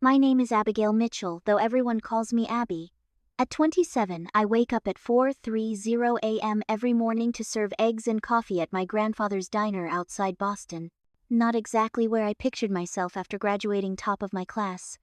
My name is Abigail Mitchell, though everyone calls me Abby. At 27, I wake up at 4:30 a.m. every morning to serve eggs and coffee at my grandfather's diner outside Boston. Not exactly where I pictured myself after graduating top of my class.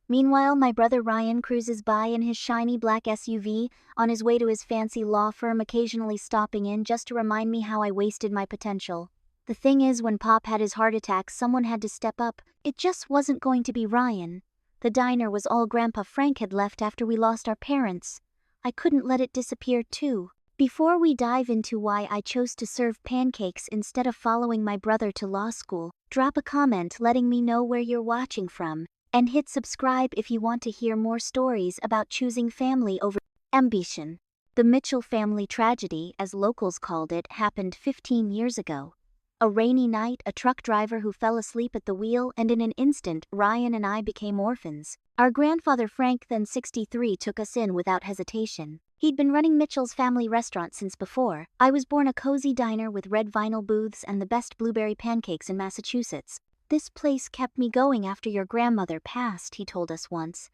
Meanwhile, my brother Ryan cruises by in his shiny black SUV on his way to his fancy law firm, occasionally stopping in just to remind me how I wasted my potential. The thing is, when Pop had his heart attack, someone had to step up. It just wasn't going to be Ryan. The diner was all Grandpa Frank had left after we lost our parents. I couldn't let it disappear too. Before we dive into why I chose to serve pancakes instead of following my brother to law school, drop a comment letting me know where you're watching from, and hit subscribe if you want to hear more stories about choosing family over ambition. The Mitchell family tragedy, as locals called it, happened 15 years ago. A rainy night, a truck driver who fell asleep at the wheel, and in an instant, Ryan and I became orphans. Our grandfather Frank, then 63, took us in without hesitation. He'd been running Mitchell's family restaurant since before I was born, a cozy diner with red vinyl booths and the best blueberry pancakes in Massachusetts. "This place kept me going after your grandmother passed," he told us once.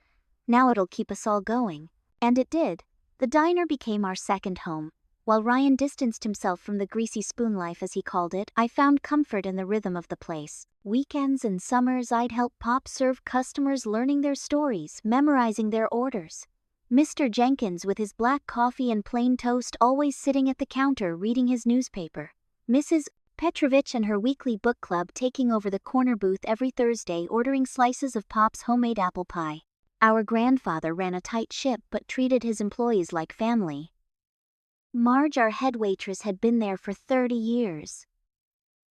"Now it'll keep us all going." And it did. The diner became our second home. While Ryan distanced himself from the greasy spoon life, as he called it, I found comfort in the rhythm of the place. Weekends and summers, I'd help Pop serve customers, learning their stories, memorizing their orders. Mr. Jenkins, with his black coffee and plain toast, always sitting at the counter reading his newspaper. Mrs. Petrovich and her weekly book club taking over the corner booth every Thursday, ordering slices of Pop's homemade apple pie. Our grandfather ran a tight ship but treated his employees like family. Marge, our head waitress, had been there for 30 years.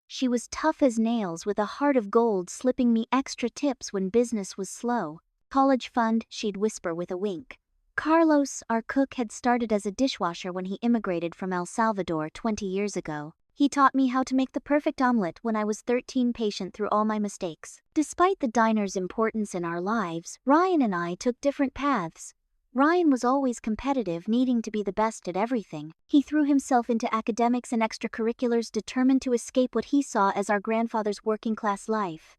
She was tough as nails, with a heart of gold, slipping me extra tips when business was slow. "College fund," she'd whisper with a wink. Carlos, our cook, had started as a dishwasher when he immigrated from El Salvador 20 years ago. He taught me how to make the perfect omelet when I was 13, patient through all my mistakes. Despite the diner's importance in our lives, Ryan and I took different paths. Ryan was always competitive, needing to be the best at everything. He threw himself into academics and extracurriculars, determined to escape what he saw as our grandfather's working-class life.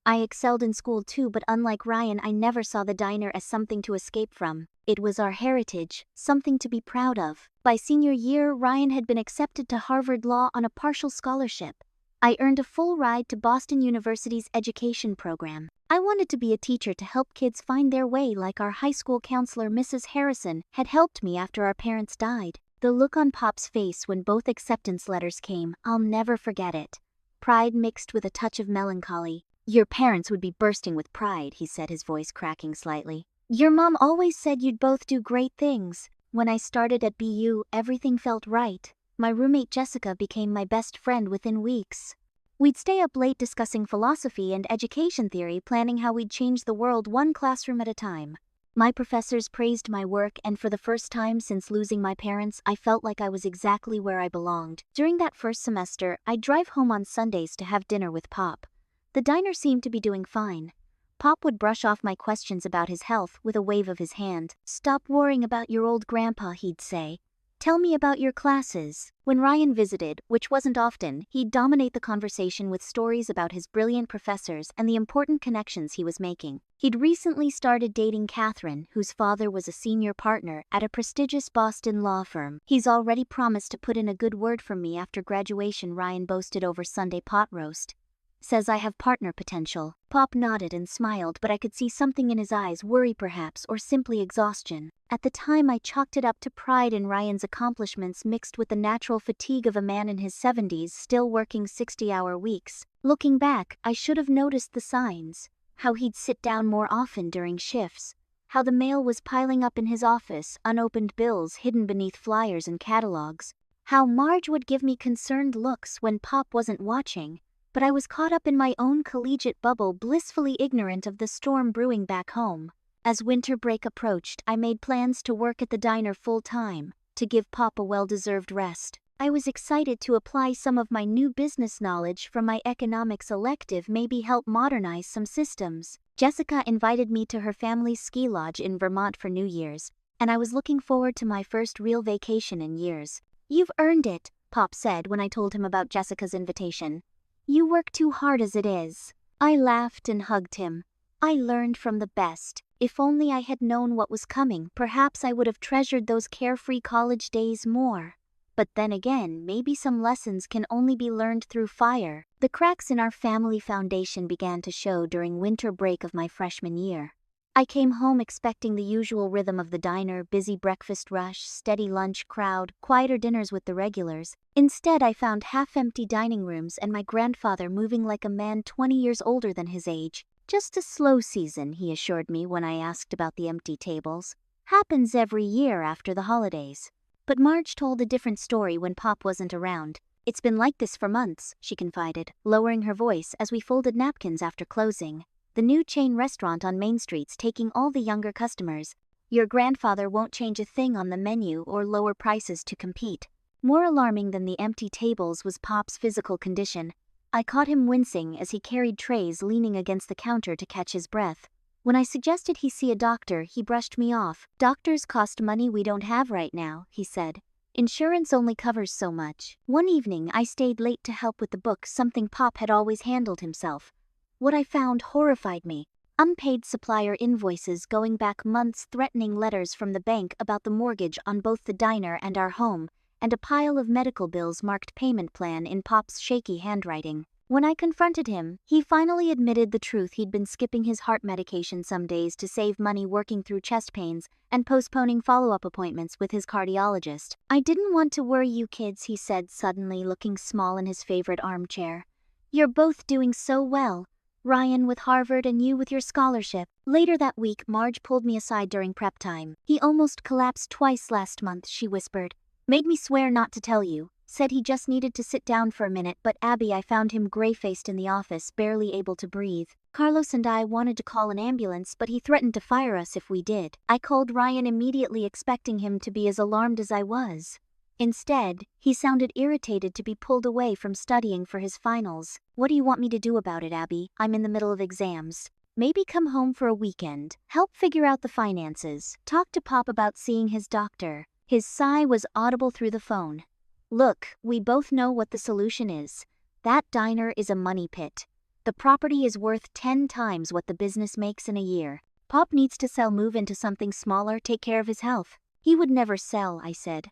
I excelled in school too, but unlike Ryan, I never saw the diner as something to escape from. It was our heritage, something to be proud of. By senior year, Ryan had been accepted to Harvard Law on a partial scholarship. I earned a full ride to Boston University's education program. I wanted to be a teacher to help kids find their way, like our high school counselor, Mrs. Harrison, had helped me after our parents died. The look on Pop's face when both acceptance letters came, I'll never forget it. Pride mixed with a touch of melancholy. "Your parents would be bursting with pride," he said, his voice cracking slightly. "Your mom always said you'd both do great things." When I started at BU, everything felt right. My roommate Jessica became my best friend within weeks. We'd stay up late discussing philosophy and education theory, planning how we'd change the world one classroom at a time. My professors praised my work, and for the first time since losing my parents, I felt like I was exactly where I belonged. During that first semester, I'd drive home on Sundays to have dinner with Pop. The diner seemed to be doing fine. Pop would brush off my questions about his health with a wave of his hand. "Stop worrying about your old grandpa," he'd say. "Tell me about your classes." When Ryan visited, which wasn't often, he'd dominate the conversation with stories about his brilliant professors and the important connections he was making. He'd recently started dating Catherine, whose father was a senior partner at a prestigious Boston law firm. "He's already promised to put in a good word for me after graduation," Ryan boasted over Sunday pot roast. "Says I have partner potential." Pop nodded and smiled, but I could see something in his eyes, worry perhaps, or simply exhaustion. At the time, I chalked it up to pride in Ryan's accomplishments mixed with the natural fatigue of a man in his 70s still working 60-hour weeks. Looking back, I should have noticed the signs. How he'd sit down more often during shifts. How the mail was piling up in his office, unopened bills hidden beneath flyers and catalogs. How Marge would give me concerned looks when Pop wasn't watching. But I was caught up in my own collegiate bubble, blissfully ignorant of the storm brewing back home. As winter break approached, I made plans to work at the diner full-time, to give Pop a well-deserved rest. I was excited to apply some of my new business knowledge from my economics elective, maybe help modernize some systems. Jessica invited me to her family's ski lodge in Vermont for New Year's, and I was looking forward to my first real vacation in years. "You've earned it," Pop said when I told him about Jessica's invitation. "You work too hard as it is." I laughed and hugged him. I learned from the best. If only I had known what was coming, perhaps I would have treasured those carefree college days more. But then again, maybe some lessons can only be learned through fire. The cracks in our family foundation began to show during winter break of my freshman year. I came home expecting the usual rhythm of the diner, busy breakfast rush, steady lunch crowd, quieter dinners with the regulars. Instead, I found half-empty dining rooms and my grandfather moving like a man 20 years older than his age. Just a slow season, he assured me when I asked about the empty tables. Happens every year after the holidays. But Marge told a different story when Pop wasn't around. It's been like this for months, she confided, lowering her voice as we folded napkins after closing. The new chain restaurant on Main Street's taking all the younger customers. Your grandfather won't change a thing on the menu or lower prices to compete. More alarming than the empty tables was Pop's physical condition. I caught him wincing as he carried trays, leaning against the counter to catch his breath. When I suggested he see a doctor, he brushed me off. Doctors cost money we don't have right now, he said. Insurance only covers so much. One evening, I stayed late to help with the books, something Pop had always handled himself. What I found horrified me. Unpaid supplier invoices going back months, threatening letters from the bank about the mortgage on both the diner and our home, and a pile of medical bills marked payment plan in Pop's shaky handwriting. When I confronted him, he finally admitted the truth. He'd been skipping his heart medication some days to save money, working through chest pains, and postponing follow-up appointments with his cardiologist. I didn't want to worry you kids, he said, suddenly looking small in his favorite armchair. You're both doing so well. Ryan with Harvard and you with your scholarship. Later that week, Marge pulled me aside during prep time. He almost collapsed twice last month, she whispered. Made me swear not to tell you. Said he just needed to sit down for a minute, but Abby, I found him gray-faced in the office, barely able to breathe. Carlos and I wanted to call an ambulance, but he threatened to fire us if we did. I called Ryan immediately, expecting him to be as alarmed as I was. Instead, he sounded irritated to be pulled away from studying for his finals. What do you want me to do about it, Abby? I'm in the middle of exams. Maybe come home for a weekend. Help figure out the finances. Talk to Pop about seeing his doctor. His sigh was audible through the phone. Look, we both know what the solution is. That diner is a money pit. The property is worth 10 times what the business makes in a year. Pop needs to sell, move into something smaller, take care of his health. He would never sell, I said.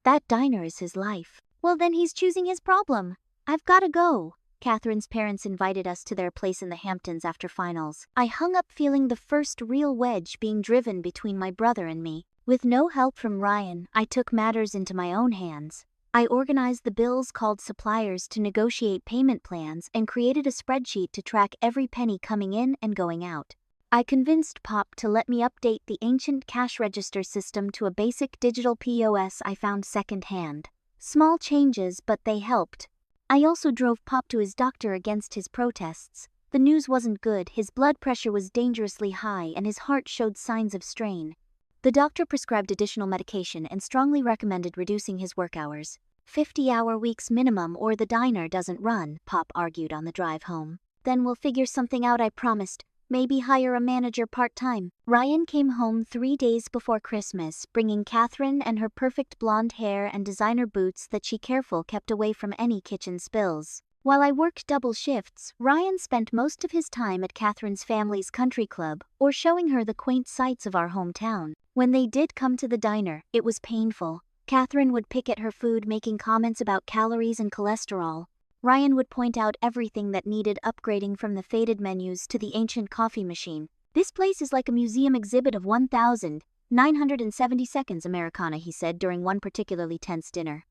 That diner is his life. Well, then he's choosing his problem. I've gotta go. Catherine's parents invited us to their place in the Hamptons after finals. I hung up feeling the first real wedge being driven between my brother and me. With no help from Ryan, I took matters into my own hands. I organized the bills, called suppliers to negotiate payment plans, and created a spreadsheet to track every penny coming in and going out. I convinced Pop to let me update the ancient cash register system to a basic digital POS I found secondhand. Small changes, but they helped. I also drove Pop to his doctor against his protests. The news wasn't good. His blood pressure was dangerously high and his heart showed signs of strain. The doctor prescribed additional medication and strongly recommended reducing his work hours. 50-hour weeks minimum or the diner doesn't run, Pop argued on the drive home. Then we'll figure something out, I promised. Maybe hire a manager part-time. Ryan came home 3 days before Christmas, bringing Catherine and her perfect blonde hair and designer boots that she careful kept away from any kitchen spills. While I worked double shifts, Ryan spent most of his time at Catherine's family's country club or showing her the quaint sights of our hometown. When they did come to the diner, it was painful. Catherine would pick at her food, making comments about calories and cholesterol. Ryan would point out everything that needed upgrading, from the faded menus to the ancient coffee machine. This place is like a museum exhibit of 1,970 seconds Americana, he said during one particularly tense dinner.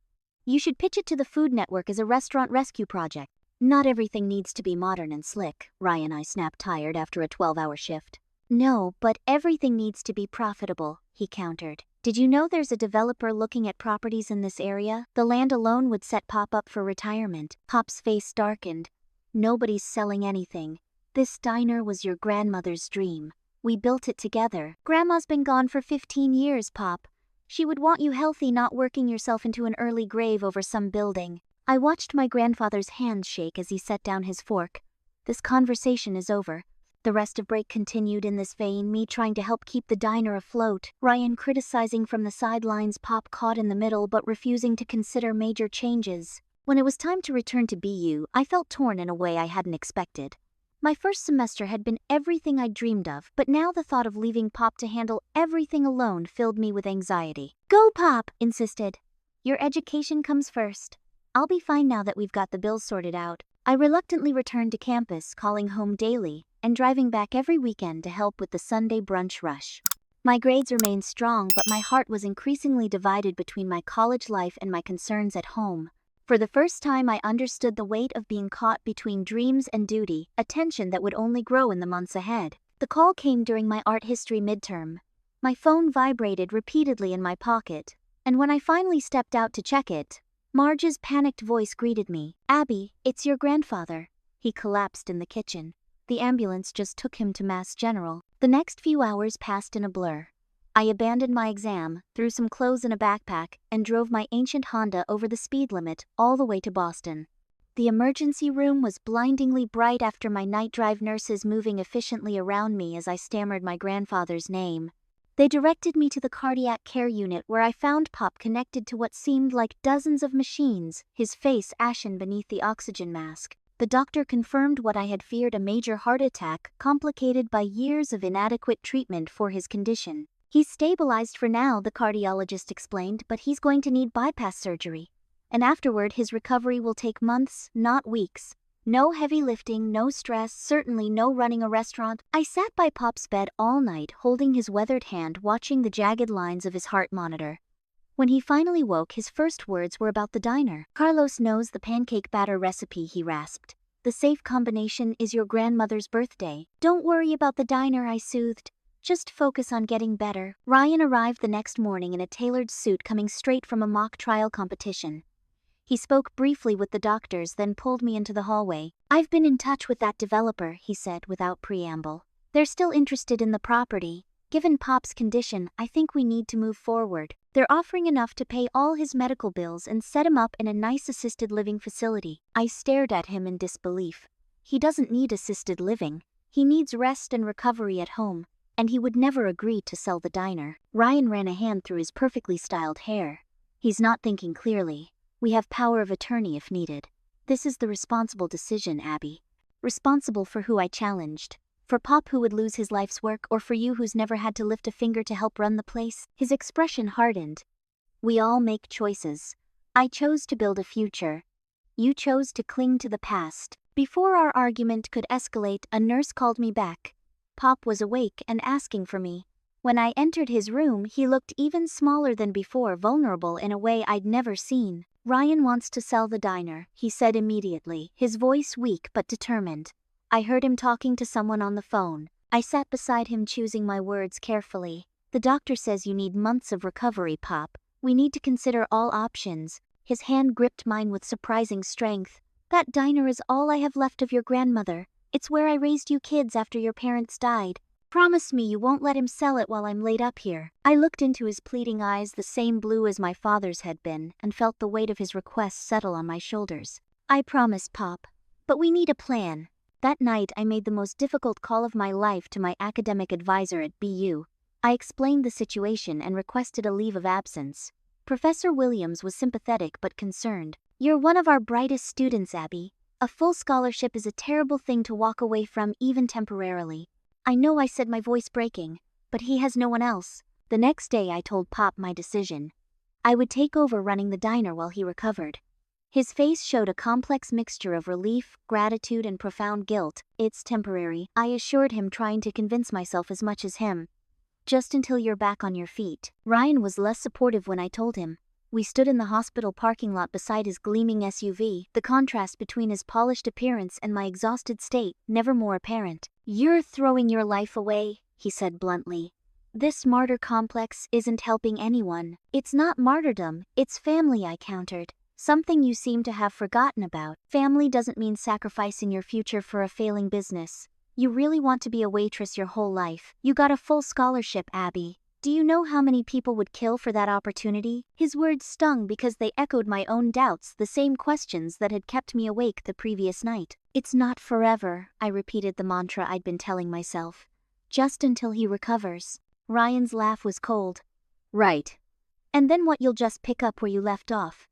You should pitch it to the Food Network as a restaurant rescue project. Not everything needs to be modern and slick, Ryan I snapped, tired after a 12-hour shift. No, but everything needs to be profitable, he countered. Did you know there's a developer looking at properties in this area? The land alone would set Pop up for retirement. Pop's face darkened. Nobody's selling anything. This diner was your grandmother's dream. We built it together. Grandma's been gone for 15 years, Pop. She would want you healthy, not working yourself into an early grave over some building. I watched my grandfather's hands shake as he set down his fork. This conversation is over. The rest of break continued in this vein, me trying to help keep the diner afloat, Ryan criticizing from the sidelines, Pop caught in the middle but refusing to consider major changes. When it was time to return to BU, I felt torn in a way I hadn't expected. My first semester had been everything I'd dreamed of, but now the thought of leaving Pop to handle everything alone filled me with anxiety. "Go, Pop," insisted. "Your education comes first. I'll be fine now that we've got the bills sorted out." I reluctantly returned to campus, calling home daily, and driving back every weekend to help with the Sunday brunch rush. My grades remained strong, but my heart was increasingly divided between my college life and my concerns at home. For the first time, I understood the weight of being caught between dreams and duty, a tension that would only grow in the months ahead. The call came during my art history midterm. My phone vibrated repeatedly in my pocket, and when I finally stepped out to check it, Marge's panicked voice greeted me. "Abby, it's your grandfather." He collapsed in the kitchen. The ambulance just took him to Mass General. The next few hours passed in a blur. I abandoned my exam, threw some clothes in a backpack, and drove my ancient Honda over the speed limit all the way to Boston. The emergency room was blindingly bright after my night drive, nurses moving efficiently around me as I stammered my grandfather's name. They directed me to the cardiac care unit, where I found Pop connected to what seemed like dozens of machines, his face ashen beneath the oxygen mask. The doctor confirmed what I had feared: a major heart attack, complicated by years of inadequate treatment for his condition. "He's stabilized for now," the cardiologist explained, "but he's going to need bypass surgery. And afterward, his recovery will take months, not weeks. No heavy lifting, no stress, certainly no running a restaurant." I sat by Pop's bed all night, holding his weathered hand, watching the jagged lines of his heart monitor. When he finally woke, his first words were about the diner. "Carlos knows the pancake batter recipe," he rasped. "The safe combination is your grandmother's birthday." "Don't worry about the diner," I soothed. "Just focus on getting better." Ryan arrived the next morning in a tailored suit, coming straight from a mock trial competition. He spoke briefly with the doctors, then pulled me into the hallway. "I've been in touch with that developer," he said without preamble. "They're still interested in the property. Given Pop's condition, I think we need to move forward. They're offering enough to pay all his medical bills and set him up in a nice assisted living facility." I stared at him in disbelief. "He doesn't need assisted living. He needs rest and recovery at home. And he would never agree to sell the diner." Ryan ran a hand through his perfectly styled hair. "He's not thinking clearly. We have power of attorney if needed. This is the responsible decision, Abby." "Responsible for who?" I challenged. "For Pop, who would lose his life's work, or for you, who's never had to lift a finger to help run the place?" His expression hardened. "We all make choices. I chose to build a future. You chose to cling to the past." Before our argument could escalate, a nurse called me back. Pop was awake and asking for me. When I entered his room, he looked even smaller than before, vulnerable in a way I'd never seen. "Ryan wants to sell the diner," he said immediately, his voice weak but determined. I heard him talking to someone on the phone. I sat beside him, choosing my words carefully. "The doctor says you need months of recovery, Pop. We need to consider all options." His hand gripped mine with surprising strength. "That diner is all I have left of your grandmother. It's where I raised you kids after your parents died. Promise me you won't let him sell it while I'm laid up here." I looked into his pleading eyes, the same blue as my father's had been, and felt the weight of his request settle on my shoulders. "I promise, Pop. But we need a plan." That night, I made the most difficult call of my life to my academic advisor at BU. I explained the situation and requested a leave of absence. Professor Williams was sympathetic but concerned. "You're one of our brightest students, Abby. A full scholarship is a terrible thing to walk away from, even temporarily." "I know," I said, my voice breaking, "but he has no one else." The next day, I told Pop my decision. I would take over running the diner while he recovered. His face showed a complex mixture of relief, gratitude, and profound guilt. "It's temporary," I assured him, trying to convince myself as much as him. "Just until you're back on your feet." Ryan was less supportive when I told him. We stood in the hospital parking lot beside his gleaming SUV, the contrast between his polished appearance and my exhausted state never more apparent. "You're throwing your life away," he said bluntly. "This martyr complex isn't helping anyone." "It's not martyrdom, it's family," I countered. "Something you seem to have forgotten about. Family doesn't mean sacrificing your future for a failing business. You really want to be a waitress your whole life. You got a full scholarship, Abby. Do you know how many people would kill for that opportunity?" His words stung because they echoed my own doubts, the same questions that had kept me awake the previous night. "It's not forever," I repeated the mantra I'd been telling myself. "Just until he recovers." Ryan's laugh was cold. "Right. And then what? You'll just pick up where you left off."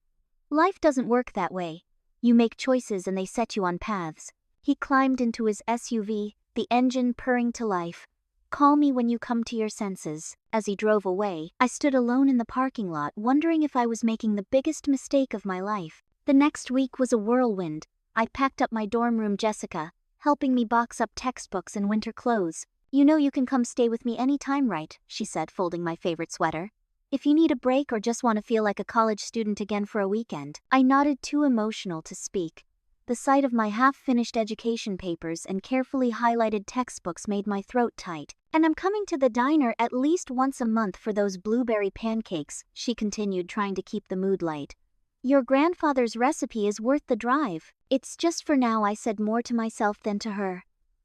"Life doesn't work that way. You make choices and they set you on paths." He climbed into his SUV, the engine purring to life. "Call me when you come to your senses." As he drove away, I stood alone in the parking lot wondering if I was making the biggest mistake of my life. The next week was a whirlwind. I packed up my dorm room Jessica, helping me box up textbooks and winter clothes. "You know you can come stay with me anytime, right?" she said, folding my favorite sweater. "If you need a break or just want to feel like a college student again for a weekend." I nodded, too emotional to speak. The sight of my half-finished education papers and carefully highlighted textbooks made my throat tight. "And I'm coming to the diner at least once a month for those blueberry pancakes," she continued, trying to keep the mood light. "Your grandfather's recipe is worth the drive." "It's just for now," I said, more to myself than to her.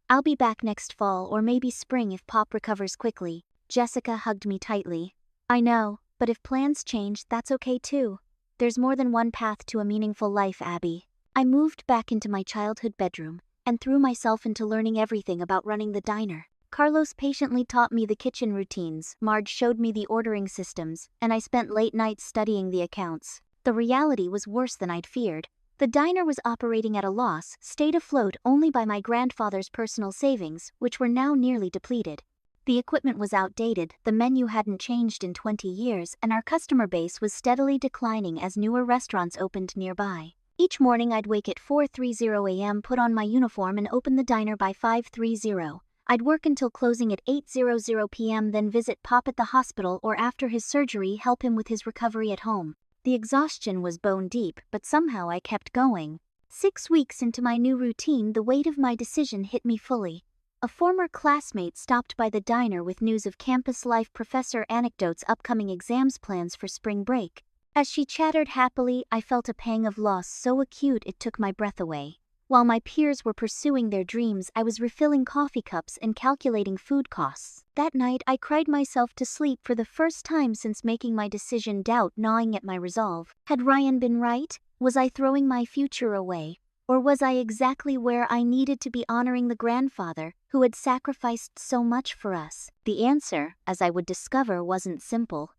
"I'll be back next fall or maybe spring if Pop recovers quickly." Jessica hugged me tightly. "I know, but if plans change, that's okay too. There's more than one path to a meaningful life, Abby." I moved back into my childhood bedroom and threw myself into learning everything about running the diner. Carlos patiently taught me the kitchen routines, Marge showed me the ordering systems, and I spent late nights studying the accounts. The reality was worse than I'd feared. The diner was operating at a loss, stayed afloat only by my grandfather's personal savings, which were now nearly depleted. The equipment was outdated, the menu hadn't changed in 20 years, and our customer base was steadily declining as newer restaurants opened nearby. Each morning I'd wake at 4:30 a.m., put on my uniform and open the diner by 5:30. I'd work until closing at 8:00 p.m., then visit Pop at the hospital or after his surgery help him with his recovery at home. The exhaustion was bone deep, but somehow I kept going. 6 weeks into my new routine, the weight of my decision hit me fully. A former classmate stopped by the diner with news of campus life, professor anecdotes, upcoming exams, plans for spring break. As she chattered happily, I felt a pang of loss so acute it took my breath away. While my peers were pursuing their dreams, I was refilling coffee cups and calculating food costs. That night, I cried myself to sleep for the first time since making my decision, doubt gnawing at my resolve. Had Ryan been right? Was I throwing my future away? Or was I exactly where I needed to be, honoring the grandfather who had sacrificed so much for us? The answer, as I would discover, wasn't simple.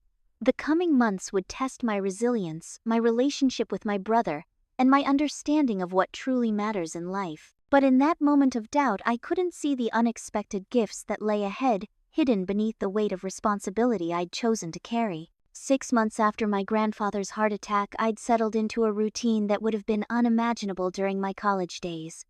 The coming months would test my resilience, my relationship with my brother, and my understanding of what truly matters in life. But in that moment of doubt, I couldn't see the unexpected gifts that lay ahead, hidden beneath the weight of responsibility I'd chosen to carry. 6 months after my grandfather's heart attack, I'd settled into a routine that would have been unimaginable during my college days.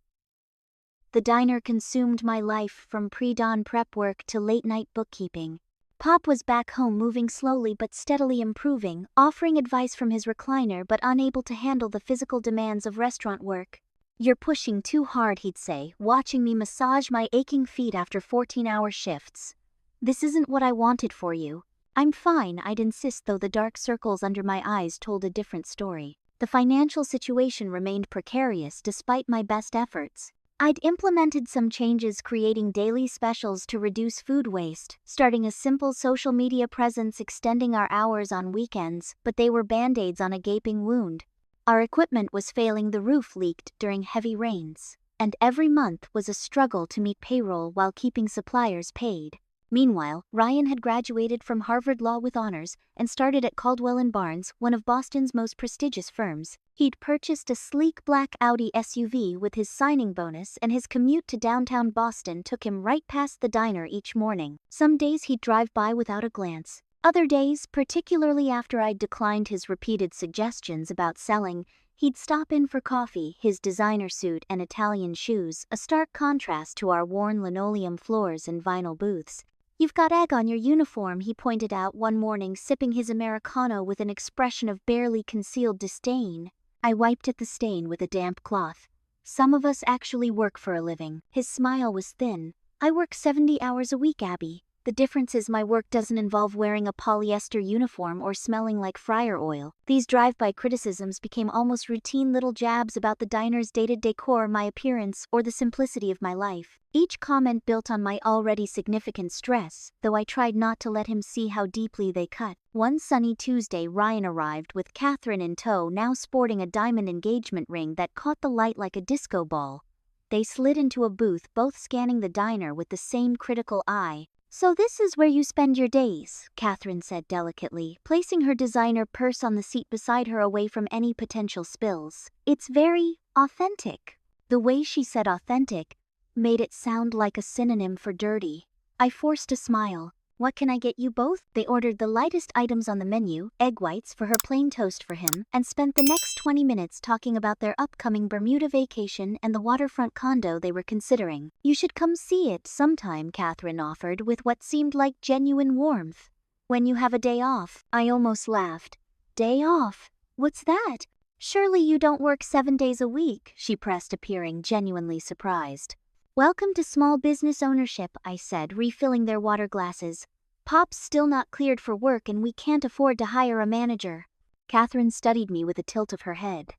The diner consumed my life, from pre-dawn prep work to late-night bookkeeping. Pop was back home, moving slowly but steadily improving, offering advice from his recliner but unable to handle the physical demands of restaurant work. "You're pushing too hard," he'd say, watching me massage my aching feet after 14-hour shifts. "This isn't what I wanted for you." "I'm fine," I'd insist, though the dark circles under my eyes told a different story. The financial situation remained precarious despite my best efforts. I'd implemented some changes, creating daily specials to reduce food waste, starting a simple social media presence, extending our hours on weekends, but they were band-aids on a gaping wound. Our equipment was failing, the roof leaked during heavy rains, and every month was a struggle to meet payroll while keeping suppliers paid. Meanwhile, Ryan had graduated from Harvard Law with honors and started at Caldwell & Barnes, one of Boston's most prestigious firms. He'd purchased a sleek black Audi SUV with his signing bonus, and his commute to downtown Boston took him right past the diner each morning. Some days he'd drive by without a glance. Other days, particularly after I'd declined his repeated suggestions about selling, he'd stop in for coffee, his designer suit and Italian shoes, a stark contrast to our worn linoleum floors and vinyl booths. "You've got egg on your uniform," he pointed out one morning, sipping his Americano with an expression of barely concealed disdain. I wiped at the stain with a damp cloth. "Some of us actually work for a living." His smile was thin. "I work 70 hours a week, Abby. The difference is my work doesn't involve wearing a polyester uniform or smelling like fryer oil." These drive-by criticisms became almost routine, little jabs about the diner's dated decor, my appearance, or the simplicity of my life. Each comment built on my already significant stress, though I tried not to let him see how deeply they cut. One sunny Tuesday, Ryan arrived with Catherine in tow, now sporting a diamond engagement ring that caught the light like a disco ball. They slid into a booth, both scanning the diner with the same critical eye. "So this is where you spend your days," Catherine said delicately, placing her designer purse on the seat beside her away from any potential spills. "It's very authentic." The way she said authentic made it sound like a synonym for dirty. I forced a smile. "What can I get you both?" They ordered the lightest items on the menu, egg whites for her, plain toast for him, and spent the next 20 minutes talking about their upcoming Bermuda vacation and the waterfront condo they were considering. "You should come see it sometime," Catherine offered with what seemed like genuine warmth. "When you have a day off." I almost laughed. "Day off? What's that? Surely you don't work 7 days a week," she pressed, appearing genuinely surprised. "Welcome to small business ownership," I said, refilling their water glasses. "Pop's still not cleared for work and we can't afford to hire a manager." Catherine studied me with a tilt of her head.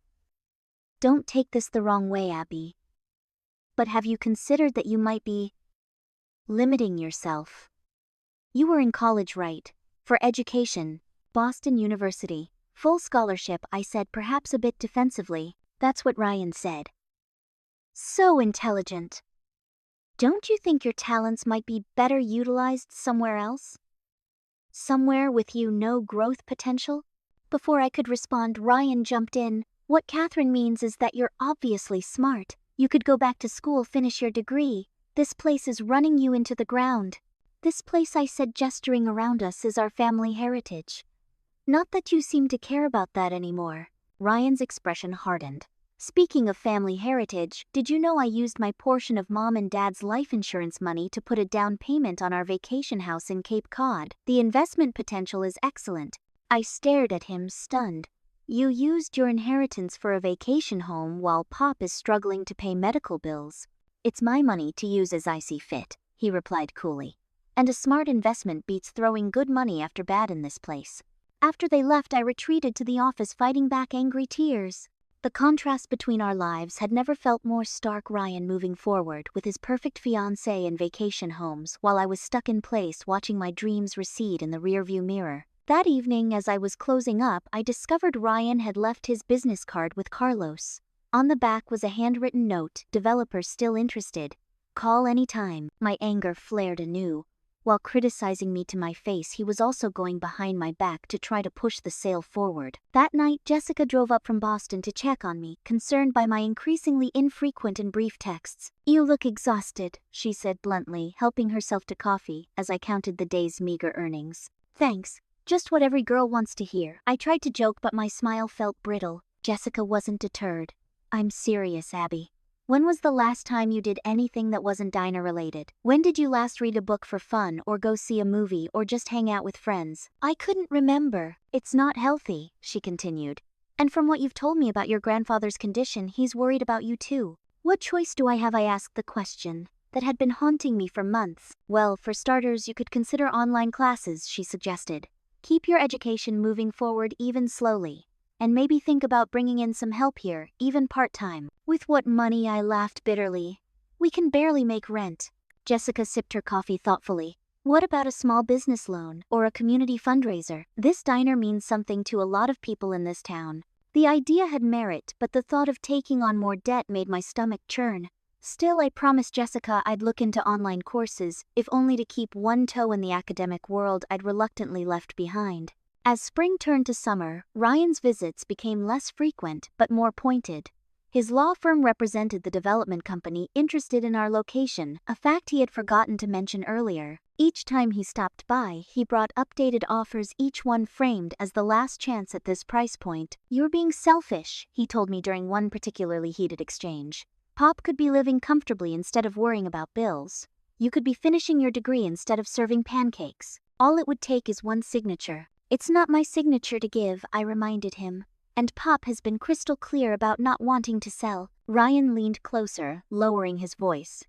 "Don't take this the wrong way, Abby. But have you considered that you might be limiting yourself? You were in college, right? For education, Boston University. Full scholarship," I said, perhaps a bit defensively. "That's what Ryan said." "So intelligent. Don't you think your talents might be better utilized somewhere else? Somewhere with no growth potential?" Before I could respond, Ryan jumped in. "What Catherine means is that you're obviously smart. You could go back to school, finish your degree. This place is running you into the ground." "This place," I said, gesturing around us, "is our family heritage. Not that you seem to care about that anymore." Ryan's expression hardened. "Speaking of family heritage, did you know I used my portion of Mom and Dad's life insurance money to put a down payment on our vacation house in Cape Cod? The investment potential is excellent." I stared at him, stunned. "You used your inheritance for a vacation home while Pop is struggling to pay medical bills." "It's my money to use as I see fit," he replied coolly. "And a smart investment beats throwing good money after bad in this place." After they left, I retreated to the office, fighting back angry tears. The contrast between our lives had never felt more stark. Ryan moving forward with his perfect fiancée and vacation homes, while I was stuck in place watching my dreams recede in the rearview mirror. That evening, as I was closing up, I discovered Ryan had left his business card with Carlos. On the back was a handwritten note: "Developer still interested. Call anytime." My anger flared anew. While criticizing me to my face, he was also going behind my back to try to push the sale forward. That night, Jessica drove up from Boston to check on me, concerned by my increasingly infrequent and brief texts. "You look exhausted," she said bluntly, helping herself to coffee as I counted the day's meager earnings. "Thanks. Just what every girl wants to hear." I tried to joke, but my smile felt brittle. Jessica wasn't deterred. "I'm serious, Abby. When was the last time you did anything that wasn't diner related? When did you last read a book for fun, or go see a movie, or just hang out with friends?" I couldn't remember. "It's not healthy," she continued. "And from what you've told me about your grandfather's condition, he's worried about you too." "What choice do I have?" I asked the question that had been haunting me for months. "Well, for starters, you could consider online classes," she suggested. "Keep your education moving forward, even slowly. And maybe think about bringing in some help here, even part-time." "With what money?" I laughed bitterly. "We can barely make rent." Jessica sipped her coffee thoughtfully. "What about a small business loan, or a community fundraiser? This diner means something to a lot of people in this town." The idea had merit, but the thought of taking on more debt made my stomach churn. Still, I promised Jessica I'd look into online courses, if only to keep one toe in the academic world I'd reluctantly left behind. As spring turned to summer, Ryan's visits became less frequent but more pointed. His law firm represented the development company interested in our location, a fact he had forgotten to mention earlier. Each time he stopped by, he brought updated offers, each one framed as the last chance at this price point. "You're being selfish," he told me during one particularly heated exchange. "Pop could be living comfortably instead of worrying about bills. You could be finishing your degree instead of serving pancakes. All it would take is one signature." "It's not my signature to give," I reminded him. "And Pop has been crystal clear about not wanting to sell." Ryan leaned closer, lowering his voice.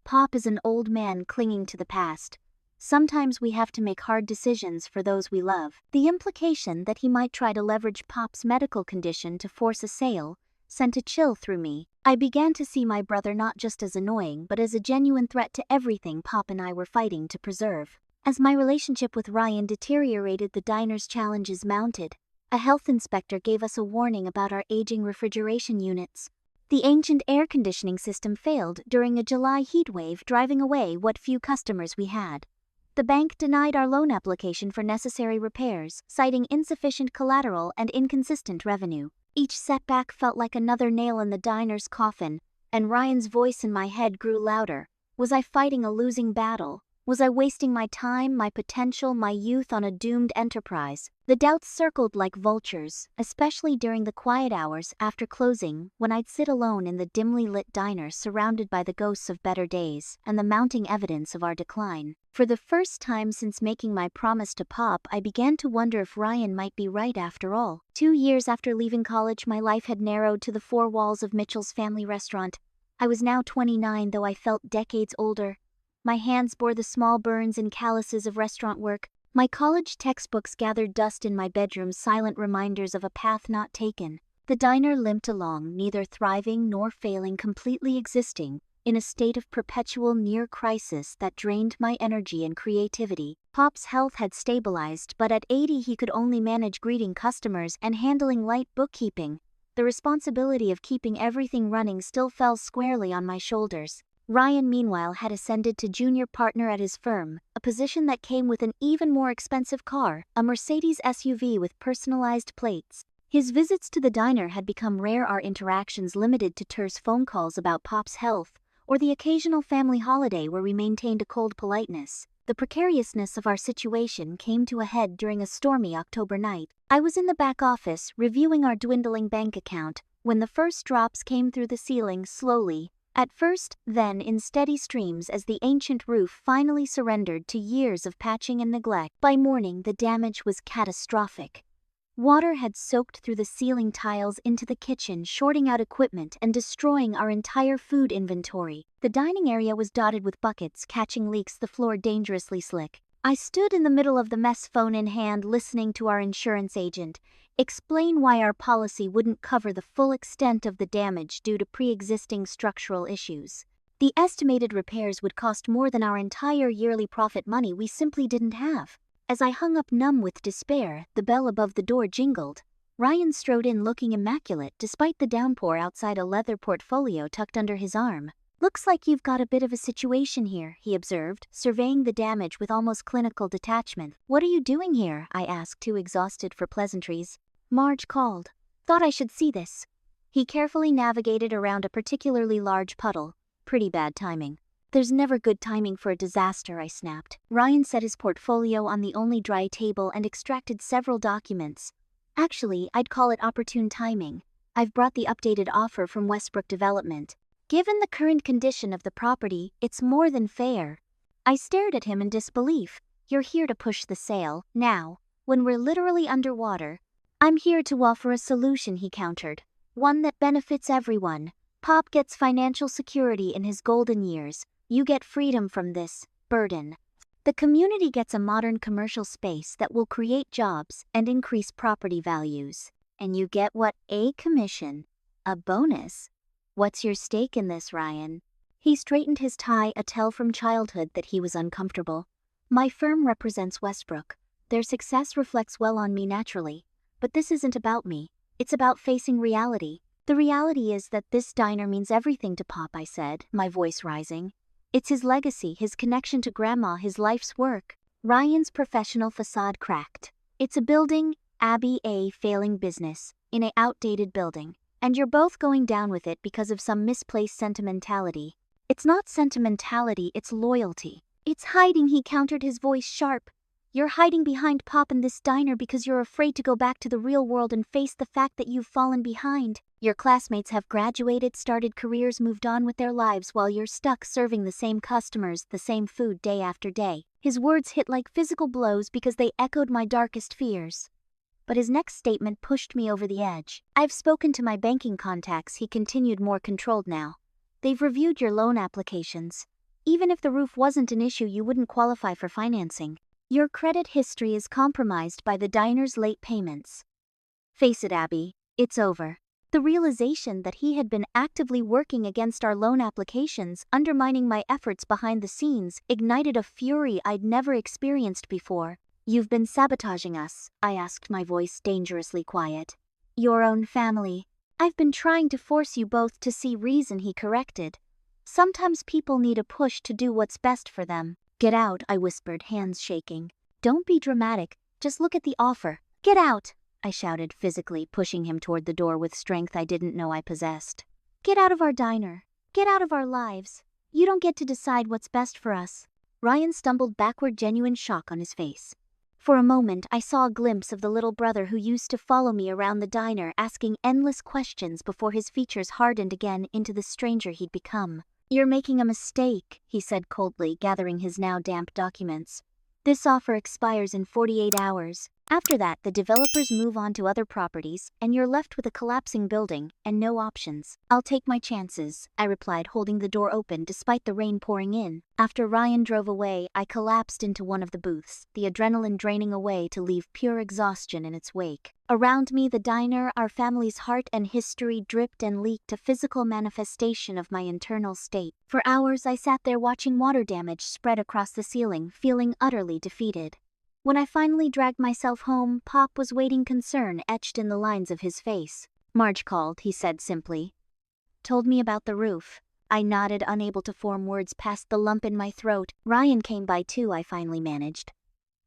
"Pop is an old man clinging to the past. Sometimes we have to make hard decisions for those we love." The implication that he might try to leverage Pop's medical condition to force a sale sent a chill through me. I began to see my brother not just as annoying but as a genuine threat to everything Pop and I were fighting to preserve. As my relationship with Ryan deteriorated, the diner's challenges mounted. A health inspector gave us a warning about our aging refrigeration units. The ancient air conditioning system failed during a July heatwave, driving away what few customers we had. The bank denied our loan application for necessary repairs, citing insufficient collateral and inconsistent revenue. Each setback felt like another nail in the diner's coffin, and Ryan's voice in my head grew louder. Was I fighting a losing battle? Was I wasting my time, my potential, my youth on a doomed enterprise? The doubts circled like vultures, especially during the quiet hours after closing, when I'd sit alone in the dimly lit diner surrounded by the ghosts of better days and the mounting evidence of our decline. For the first time since making my promise to Pop, I began to wonder if Ryan might be right after all. 2 years after leaving college, my life had narrowed to the four walls of Mitchell's family restaurant. I was now 29, though I felt decades older. My hands bore the small burns and calluses of restaurant work. My college textbooks gathered dust in my bedroom, silent reminders of a path not taken. The diner limped along, neither thriving nor failing, completely existing, in a state of perpetual near crisis that drained my energy and creativity. Pop's health had stabilized, but at 80 he could only manage greeting customers and handling light bookkeeping. The responsibility of keeping everything running still fell squarely on my shoulders. Ryan, meanwhile, had ascended to junior partner at his firm, a position that came with an even more expensive car, a Mercedes SUV with personalized plates. His visits to the diner had become rare, our interactions limited to terse phone calls about Pop's health, or the occasional family holiday where we maintained a cold politeness. The precariousness of our situation came to a head during a stormy October night. I was in the back office, reviewing our dwindling bank account, when the first drops came through the ceiling slowly. At first, then in steady streams, as the ancient roof finally surrendered to years of patching and neglect. By morning, the damage was catastrophic. Water had soaked through the ceiling tiles into the kitchen, shorting out equipment and destroying our entire food inventory. The dining area was dotted with buckets, catching leaks, the floor dangerously slick. I stood in the middle of the mess, phone in hand, listening to our insurance agent explain why our policy wouldn't cover the full extent of the damage due to pre-existing structural issues. The estimated repairs would cost more than our entire yearly profit, money we simply didn't have. As I hung up numb with despair, the bell above the door jingled. Ryan strode in looking immaculate despite the downpour outside, a leather portfolio tucked under his arm. "Looks like you've got a bit of a situation here," he observed, surveying the damage with almost clinical detachment. "What are you doing here?" I asked, too exhausted for pleasantries. "Marge called. Thought I should see this." He carefully navigated around a particularly large puddle. "Pretty bad timing." "There's never good timing for a disaster," I snapped. Ryan set his portfolio on the only dry table and extracted several documents. "Actually, I'd call it opportune timing. I've brought the updated offer from Westbrook Development. Given the current condition of the property, it's more than fair." I stared at him in disbelief. "You're here to push the sale, now, when we're literally underwater?" "I'm here to offer a solution," he countered. "One that benefits everyone. Pop gets financial security in his golden years. You get freedom from this burden. The community gets a modern commercial space that will create jobs and increase property values. And you get what? A commission. A bonus. What's your stake in this, Ryan?" He straightened his tie, a tell from childhood that he was uncomfortable. "My firm represents Westbrook. Their success reflects well on me naturally. But this isn't about me. It's about facing reality. The reality is that this diner means everything to Pop," I said, my voice rising. "It's his legacy, his connection to Grandma, his life's work." Ryan's professional facade cracked. "It's a building, Abby, a failing business, in a outdated building. And you're both going down with it because of some misplaced sentimentality." "It's not sentimentality, it's loyalty." "It's hiding," he countered, his voice sharp. "You're hiding behind Pop and this diner because you're afraid to go back to the real world and face the fact that you've fallen behind. Your classmates have graduated, started careers, moved on with their lives, while you're stuck serving the same customers, the same food day after day." His words hit like physical blows because they echoed my darkest fears. But his next statement pushed me over the edge. "I've spoken to my banking contacts," he continued, more controlled now. "They've reviewed your loan applications. Even if the roof wasn't an issue, you wouldn't qualify for financing. Your credit history is compromised by the diner's late payments. Face it, Abby, it's over." The realization that he had been actively working against our loan applications, undermining my efforts behind the scenes, ignited a fury I'd never experienced before. "You've been sabotaging us?" I asked, my voice dangerously quiet. "Your own family. I've been trying to force you both to see reason," he corrected. "Sometimes people need a push to do what's best for them." "Get out," I whispered, hands shaking. "Don't be dramatic, just look at the offer." "Get out," I shouted, physically pushing him toward the door with strength I didn't know I possessed. "Get out of our diner. Get out of our lives. You don't get to decide what's best for us. Ryan stumbled backward, genuine shock on his face. For a moment, I saw a glimpse of the little brother who used to follow me around the diner, asking endless questions before his features hardened again into the stranger he'd become. You're making a mistake, he said coldly, gathering his now damp documents. This offer expires in 48 hours. After that, the developers move on to other properties, and you're left with a collapsing building and no options. I'll take my chances, I replied, holding the door open despite the rain pouring in. After Ryan drove away, I collapsed into one of the booths, the adrenaline draining away to leave pure exhaustion in its wake. Around me, the diner, our family's heart and history, dripped and leaked, a physical manifestation of my internal state. For hours, I sat there watching water damage spread across the ceiling, feeling utterly defeated. When I finally dragged myself home, Pop was waiting, concern etched in the lines of his face. Marge called, he said simply. Told me about the roof. I nodded, unable to form words past the lump in my throat. Ryan came by too, I finally managed.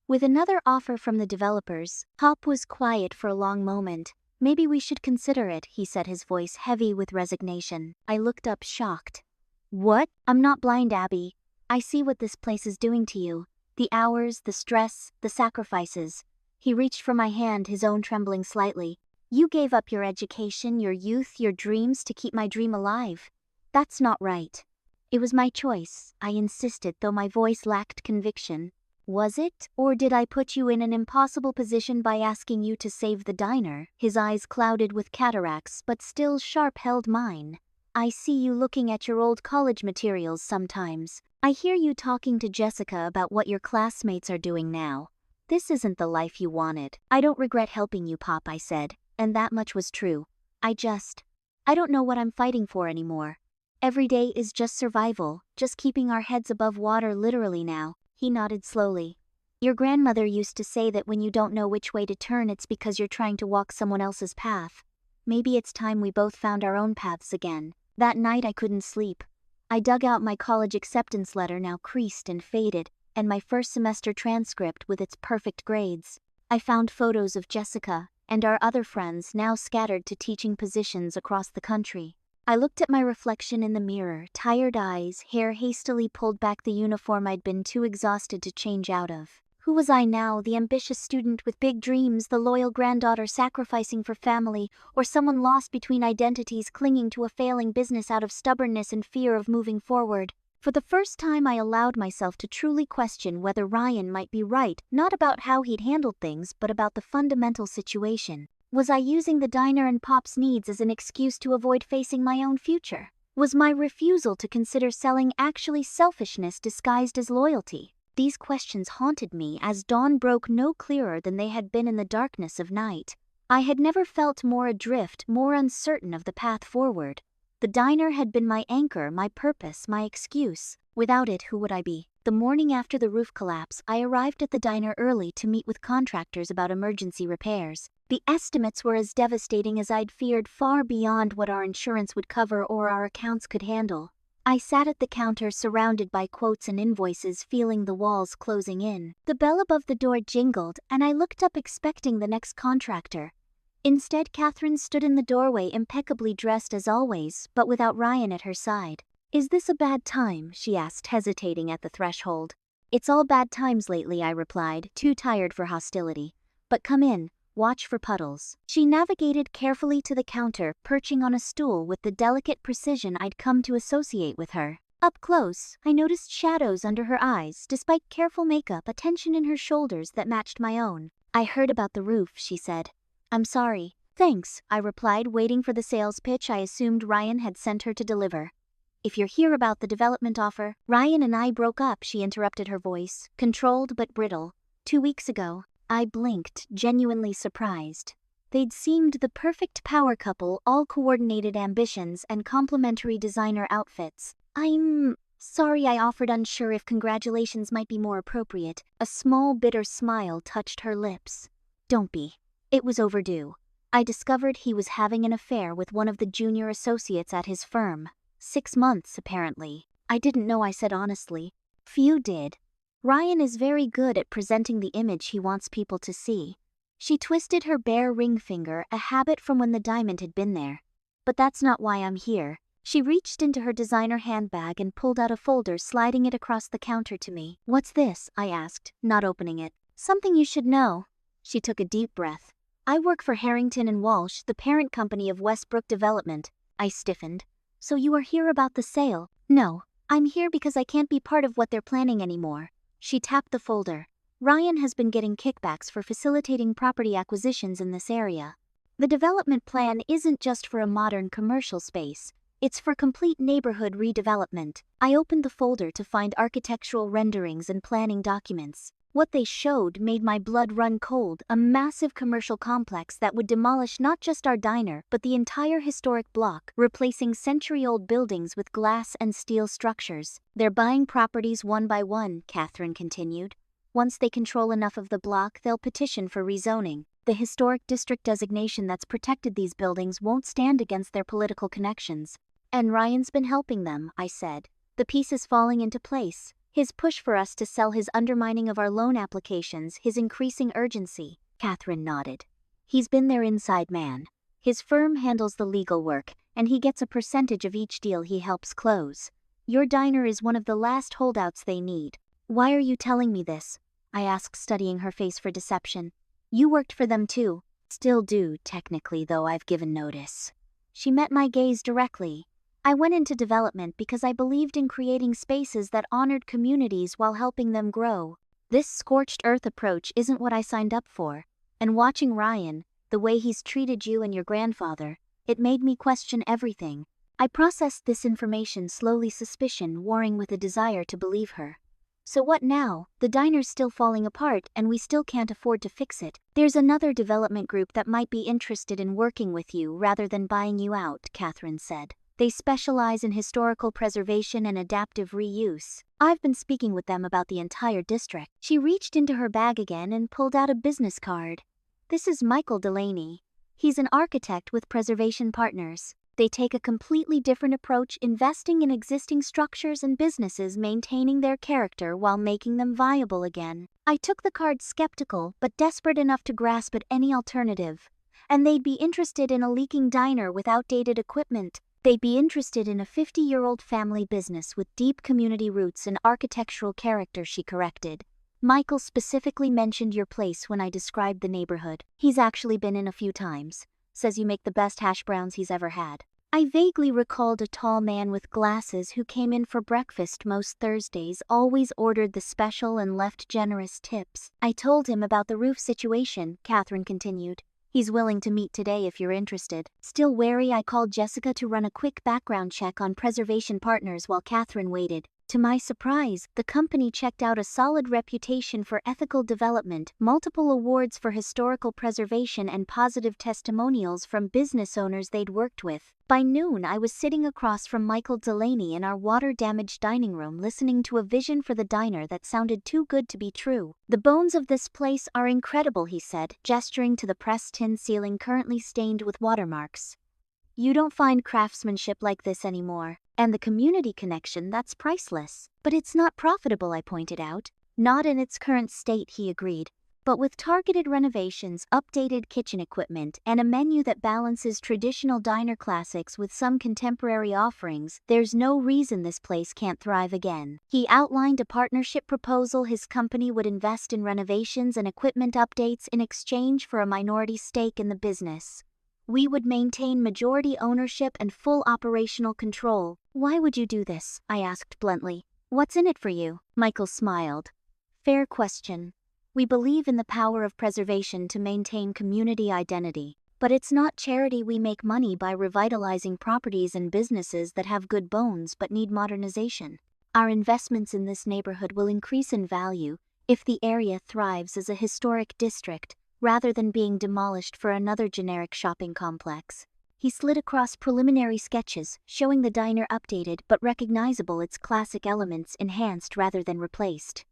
With another offer from the developers. Pop was quiet for a long moment. Maybe we should consider it, he said, his voice heavy with resignation. I looked up, shocked. What? I'm not blind, Abby. I see what this place is doing to you. The hours, the stress, the sacrifices. He reached for my hand, his own trembling slightly. You gave up your education, your youth, your dreams to keep my dream alive. That's not right. It was my choice, I insisted, though my voice lacked conviction. Was it? Or did I put you in an impossible position by asking you to save the diner? His eyes clouded with cataracts, but still sharp held mine. I see you looking at your old college materials sometimes. I hear you talking to Jessica about what your classmates are doing now. This isn't the life you wanted. I don't regret helping you, Pop, I said, and that much was true. I don't know what I'm fighting for anymore. Every day is just survival, just keeping our heads above water literally now. He nodded slowly. Your grandmother used to say that when you don't know which way to turn, it's because you're trying to walk someone else's path. Maybe it's time we both found our own paths again. That night I couldn't sleep. I dug out my college acceptance letter, now creased and faded, and my first semester transcript with its perfect grades. I found photos of Jessica and our other friends, now scattered to teaching positions across the country. I looked at my reflection in the mirror, tired eyes, hair hastily pulled back, the uniform I'd been too exhausted to change out of. Who was I now, the ambitious student with big dreams, the loyal granddaughter sacrificing for family, or someone lost between identities, clinging to a failing business out of stubbornness and fear of moving forward? For the first time, I allowed myself to truly question whether Ryan might be right, not about how he'd handled things, but about the fundamental situation. Was I using the diner and Pop's needs as an excuse to avoid facing my own future? Was my refusal to consider selling actually selfishness disguised as loyalty? These questions haunted me as dawn broke, no clearer than they had been in the darkness of night. I had never felt more adrift, more uncertain of the path forward. The diner had been my anchor, my purpose, my excuse. Without it, who would I be? The morning after the roof collapse, I arrived at the diner early to meet with contractors about emergency repairs. The estimates were as devastating as I'd feared, far beyond what our insurance would cover or our accounts could handle. I sat at the counter, surrounded by quotes and invoices, feeling the walls closing in. The bell above the door jingled, and I looked up expecting the next contractor. Instead, Catherine stood in the doorway, impeccably dressed as always, but without Ryan at her side. Is this a bad time? She asked, hesitating at the threshold. It's all bad times lately, I replied, too tired for hostility. But come in. Watch for puddles. She navigated carefully to the counter, perching on a stool with the delicate precision I'd come to associate with her. Up close, I noticed shadows under her eyes, despite careful makeup, a tension in her shoulders that matched my own. I heard about the roof, she said. I'm sorry. Thanks, I replied, waiting for the sales pitch I assumed Ryan had sent her to deliver. If you're here about the development offer, Ryan and I broke up, she interrupted, her voice controlled but brittle. 2 weeks ago. I blinked, genuinely surprised. They'd seemed the perfect power couple, all coordinated ambitions and complementary designer outfits. I'm sorry, I offered, unsure if congratulations might be more appropriate. A small, bitter smile touched her lips. Don't be. It was overdue. I discovered he was having an affair with one of the junior associates at his firm. 6 months, apparently. I didn't know, I said honestly. Few did. Ryan is very good at presenting the image he wants people to see. She twisted her bare ring finger, a habit from when the diamond had been there. But that's not why I'm here. She reached into her designer handbag and pulled out a folder, sliding it across the counter to me. "What's this?" I asked, not opening it. "Something you should know." She took a deep breath. "I work for Harrington and Walsh, the parent company of Westbrook Development." I stiffened. "So you are here about the sale?" "No, I'm here because I can't be part of what they're planning anymore." She tapped the folder. "Ryan has been getting kickbacks for facilitating property acquisitions in this area. The development plan isn't just for a modern commercial space. It's for complete neighborhood redevelopment." I opened the folder to find architectural renderings and planning documents. What they showed made my blood run cold: a massive commercial complex that would demolish not just our diner but the entire historic block, replacing century-old buildings with glass and steel structures. "They're buying properties one by one," Catherine continued. "Once they control enough of the block, they'll petition for rezoning. The historic district designation that's protected these buildings won't stand against their political connections." "And Ryan's been helping them," I said. "The pieces falling into place. His push for us to sell, his undermining of our loan applications, his increasing urgency." Catherine nodded. "He's been their inside man. His firm handles the legal work, and he gets a percentage of each deal he helps close. Your diner is one of the last holdouts they need." "Why are you telling me this?" I asked, studying her face for deception. "You worked for them too." "Still do, technically, though I've given notice." She met my gaze directly. "I went into development because I believed in creating spaces that honored communities while helping them grow. This scorched earth approach isn't what I signed up for. And watching Ryan, the way he's treated you and your grandfather, it made me question everything." I processed this information slowly, suspicion warring with a desire to believe her. "So what now? The diner's still falling apart and we still can't afford to fix it." "There's another development group that might be interested in working with you rather than buying you out," Catherine said. "They specialize in historical preservation and adaptive reuse. I've been speaking with them about the entire district." She reached into her bag again and pulled out a business card. "This is Michael Delaney. He's an architect with Preservation Partners. They take a completely different approach, investing in existing structures and businesses, maintaining their character while making them viable again." I took the card, skeptical but desperate enough to grasp at any alternative. "And they'd be interested in a leaking diner with outdated equipment." "They'd be interested in a 50-year-old family business with deep community roots and architectural character," she corrected. "Michael specifically mentioned your place when I described the neighborhood. He's actually been in a few times. Says you make the best hash browns he's ever had." I vaguely recalled a tall man with glasses who came in for breakfast most Thursdays, always ordered the special and left generous tips. "I told him about the roof situation," Catherine continued. "He's willing to meet today if you're interested." Still wary, I called Jessica to run a quick background check on Preservation Partners while Catherine waited. To my surprise, the company checked out a solid reputation for ethical development, multiple awards for historical preservation, and positive testimonials from business owners they'd worked with. By noon, I was sitting across from Michael Delaney in our water-damaged dining room, listening to a vision for the diner that sounded too good to be true. "The bones of this place are incredible," he said, gesturing to the pressed tin ceiling currently stained with watermarks. "You don't find craftsmanship like this anymore. And the community connection, that's priceless." "But it's not profitable," I pointed out. "Not in its current state," he agreed. "But with targeted renovations, updated kitchen equipment, and a menu that balances traditional diner classics with some contemporary offerings, there's no reason this place can't thrive again." He outlined a partnership proposal. His company would invest in renovations and equipment updates in exchange for a minority stake in the business. We would maintain majority ownership and full operational control. "Why would you do this?" I asked bluntly. "What's in it for you?" Michael smiled. "Fair question. We believe in the power of preservation to maintain community identity. But it's not charity. We make money by revitalizing properties and businesses that have good bones but need modernization. Our investments in this neighborhood will increase in value if the area thrives as a historic district, rather than being demolished for another generic shopping complex." He slid across preliminary sketches, showing the diner updated but recognizable, its classic elements enhanced rather than replaced.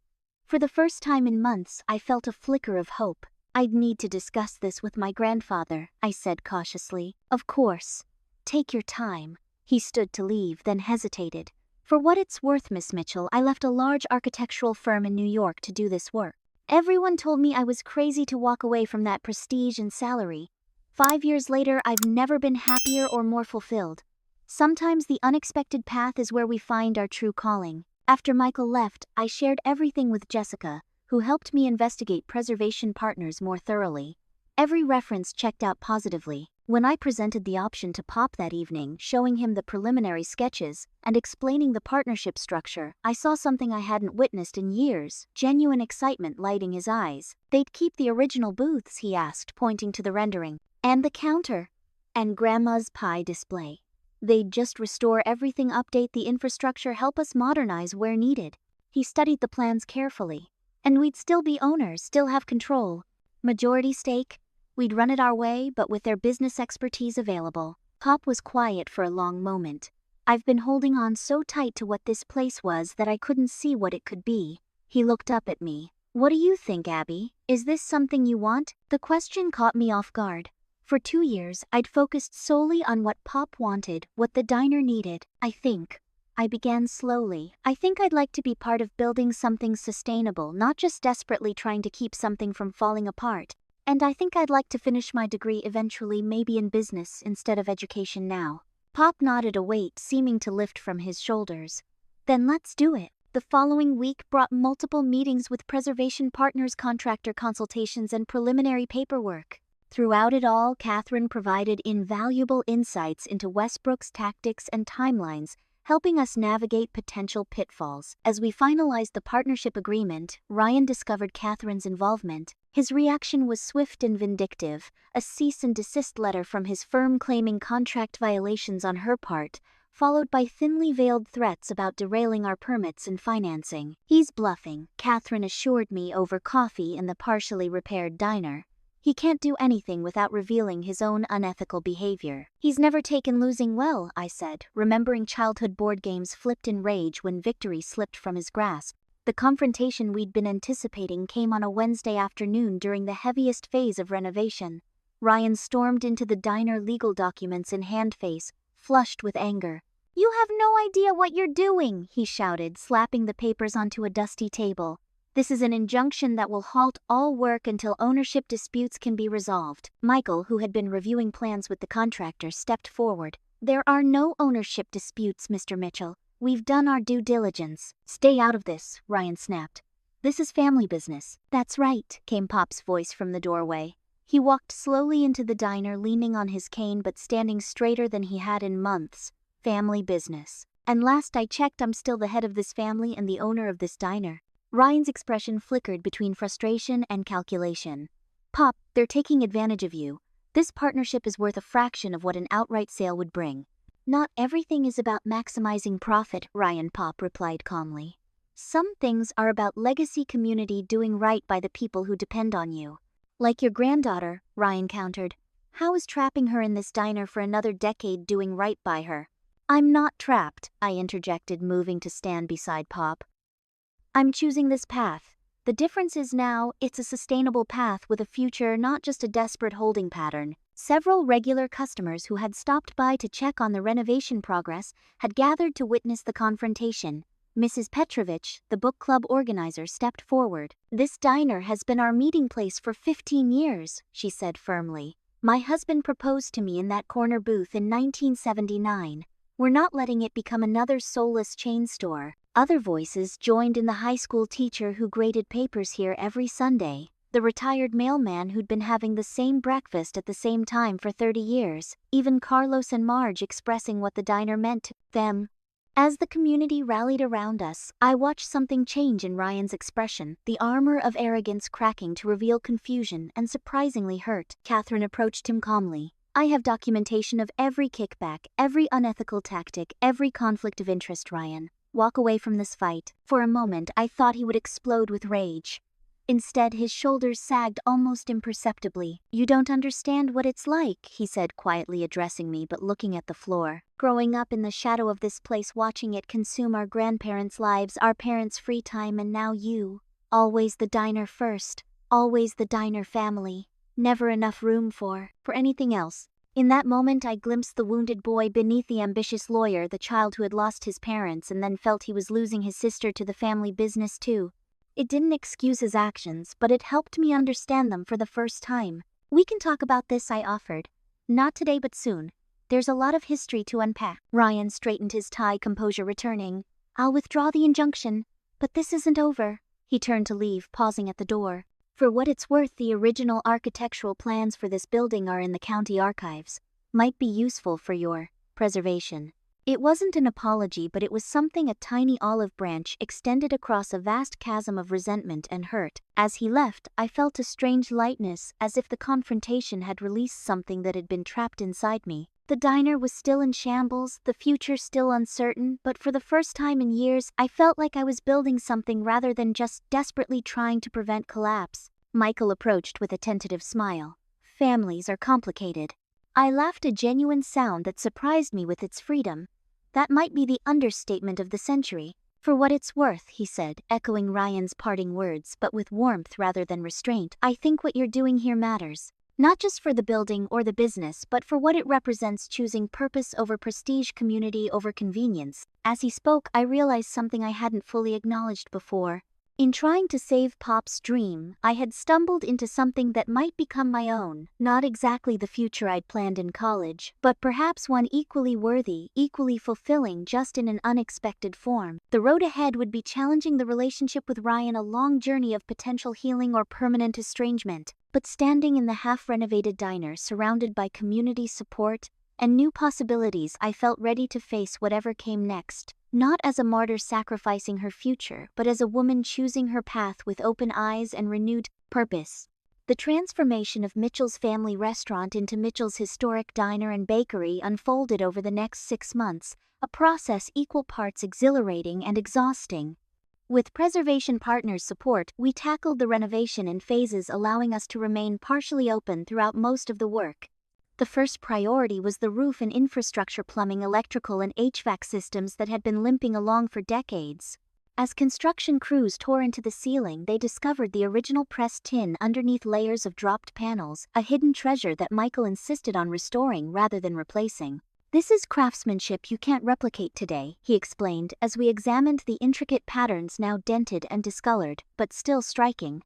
For the first time in months, I felt a flicker of hope. "I'd need to discuss this with my grandfather," I said cautiously. "Of course. Take your time." He stood to leave, then hesitated. "For what it's worth, Miss Mitchell, I left a large architectural firm in New York to do this work. Everyone told me I was crazy to walk away from that prestige and salary. 5 years later, I've never been happier or more fulfilled. Sometimes the unexpected path is where we find our true calling. After Michael left, I shared everything with Jessica, who helped me investigate preservation partners more thoroughly. Every reference checked out positively. When I presented the option to Pop that evening, showing him the preliminary sketches and explaining the partnership structure, I saw something I hadn't witnessed in years, genuine excitement lighting his eyes. They'd keep the original booths, he asked, pointing to the rendering. And the counter. And Grandma's pie display. They'd just restore everything, update the infrastructure, help us modernize where needed. He studied the plans carefully. And we'd still be owners, still have control. Majority stake. We'd run it our way, but with their business expertise available. Pop was quiet for a long moment. I've been holding on so tight to what this place was that I couldn't see what it could be. He looked up at me. What do you think, Abby? Is this something you want? The question caught me off guard. For 2 years, I'd focused solely on what Pop wanted, what the diner needed. I began slowly. I think I'd like to be part of building something sustainable, not just desperately trying to keep something from falling apart. And I think I'd like to finish my degree eventually, maybe in business instead of education now. Pop nodded, a weight seeming to lift from his shoulders. Then let's do it. The following week brought multiple meetings with preservation partners, contractor consultations, and preliminary paperwork. Throughout it all, Catherine provided invaluable insights into Westbrook's tactics and timelines, helping us navigate potential pitfalls. As we finalized the partnership agreement, Ryan discovered Catherine's involvement. His reaction was swift and vindictive, a cease and desist letter from his firm claiming contract violations on her part, followed by thinly veiled threats about derailing our permits and financing. He's bluffing, Catherine assured me over coffee in the partially repaired diner. He can't do anything without revealing his own unethical behavior. He's never taken losing well, I said, remembering childhood board games flipped in rage when victory slipped from his grasp. The confrontation we'd been anticipating came on a Wednesday afternoon during the heaviest phase of renovation. Ryan stormed into the diner, legal documents in hand, face flushed with anger. "You have no idea what you're doing," he shouted, slapping the papers onto a dusty table. "This is an injunction that will halt all work until ownership disputes can be resolved." Michael, who had been reviewing plans with the contractor, stepped forward. "There are no ownership disputes, Mr. Mitchell. We've done our due diligence." "Stay out of this," Ryan snapped. "This is family business." "That's right," came Pop's voice from the doorway. He walked slowly into the diner, leaning on his cane but standing straighter than he had in months. "Family business. And last I checked, I'm still the head of this family and the owner of this diner." Ryan's expression flickered between frustration and calculation. "Pop, they're taking advantage of you. This partnership is worth a fraction of what an outright sale would bring." "Not everything is about maximizing profit," Ryan, Pop replied calmly. "Some things are about legacy, community, doing right by the people who depend on you." "Like your granddaughter," Ryan countered. "How is trapping her in this diner for another decade doing right by her?" "I'm not trapped," I interjected, moving to stand beside Pop. "I'm choosing this path. The difference is now, it's a sustainable path with a future, not just a desperate holding pattern." Several regular customers who had stopped by to check on the renovation progress had gathered to witness the confrontation. Mrs. Petrovich, the book club organizer, stepped forward. "This diner has been our meeting place for 15 years, she said firmly. "My husband proposed to me in that corner booth in 1979. We're not letting it become another soulless chain store." Other voices joined in, the high school teacher who graded papers here every Sunday, the retired mailman who'd been having the same breakfast at the same time for 30 years, even Carlos and Marge expressing what the diner meant to them. As the community rallied around us, I watched something change in Ryan's expression, the armor of arrogance cracking to reveal confusion and surprisingly hurt. Catherine approached him calmly. "I have documentation of every kickback, every unethical tactic, every conflict of interest, Ryan. Walk away from this fight." For a moment, I thought he would explode with rage. Instead, his shoulders sagged almost imperceptibly. "You don't understand what it's like," he said, quietly addressing me but looking at the floor. "Growing up in the shadow of this place, watching it consume our grandparents' lives, our parents' free time, and now you. Always the diner first. Always the diner family. Never enough room for anything else." In that moment, I glimpsed the wounded boy beneath the ambitious lawyer, the child who had lost his parents and then felt he was losing his sister to the family business too. It didn't excuse his actions, but it helped me understand them for the first time. "We can talk about this," I offered. "Not today, but soon. There's a lot of history to unpack. Ryan straightened his tie, composure returning. I'll withdraw the injunction, but this isn't over. He turned to leave, pausing at the door. For what it's worth, the original architectural plans for this building are in the county archives. Might be useful for your preservation. It wasn't an apology, but it was something, a tiny olive branch extended across a vast chasm of resentment and hurt. As he left, I felt a strange lightness, as if the confrontation had released something that had been trapped inside me. The diner was still in shambles, the future still uncertain, but for the first time in years, I felt like I was building something rather than just desperately trying to prevent collapse. Michael approached with a tentative smile. Families are complicated. I laughed, a genuine sound that surprised me with its freedom. That might be the understatement of the century. For what it's worth, he said, echoing Ryan's parting words, but with warmth rather than restraint. I think what you're doing here matters. Not just for the building or the business, but for what it represents, choosing purpose over prestige, community over convenience. As he spoke, I realized something I hadn't fully acknowledged before. In trying to save Pop's dream, I had stumbled into something that might become my own. Not exactly the future I'd planned in college, but perhaps one equally worthy, equally fulfilling, just in an unexpected form. The road ahead would be challenging, the relationship with Ryan a long journey of potential healing or permanent estrangement. But standing in the half-renovated diner, surrounded by community support and new possibilities, I felt ready to face whatever came next. Not as a martyr sacrificing her future, but as a woman choosing her path with open eyes and renewed purpose. The transformation of Mitchell's family restaurant into Mitchell's historic diner and bakery unfolded over the next 6 months, a process equal parts exhilarating and exhausting. With Preservation Partners' support, we tackled the renovation in phases, allowing us to remain partially open throughout most of the work. The first priority was the roof and infrastructure, plumbing, electrical, and HVAC systems that had been limping along for decades. As construction crews tore into the ceiling, they discovered the original pressed tin underneath layers of dropped panels, a hidden treasure that Michael insisted on restoring rather than replacing. This is craftsmanship you can't replicate today, he explained as we examined the intricate patterns, now dented and discolored, but still striking.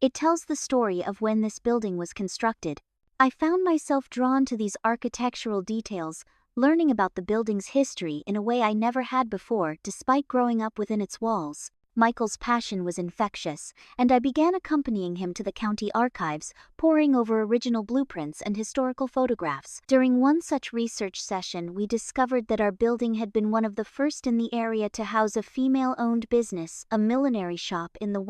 It tells the story of when this building was constructed. I found myself drawn to these architectural details, learning about the building's history in a way I never had before, despite growing up within its walls. Michael's passion was infectious, and I began accompanying him to the county archives, poring over original blueprints and historical photographs. During one such research session, we discovered that our building had been one of the first in the area to house a female-owned business, a millinery shop, in the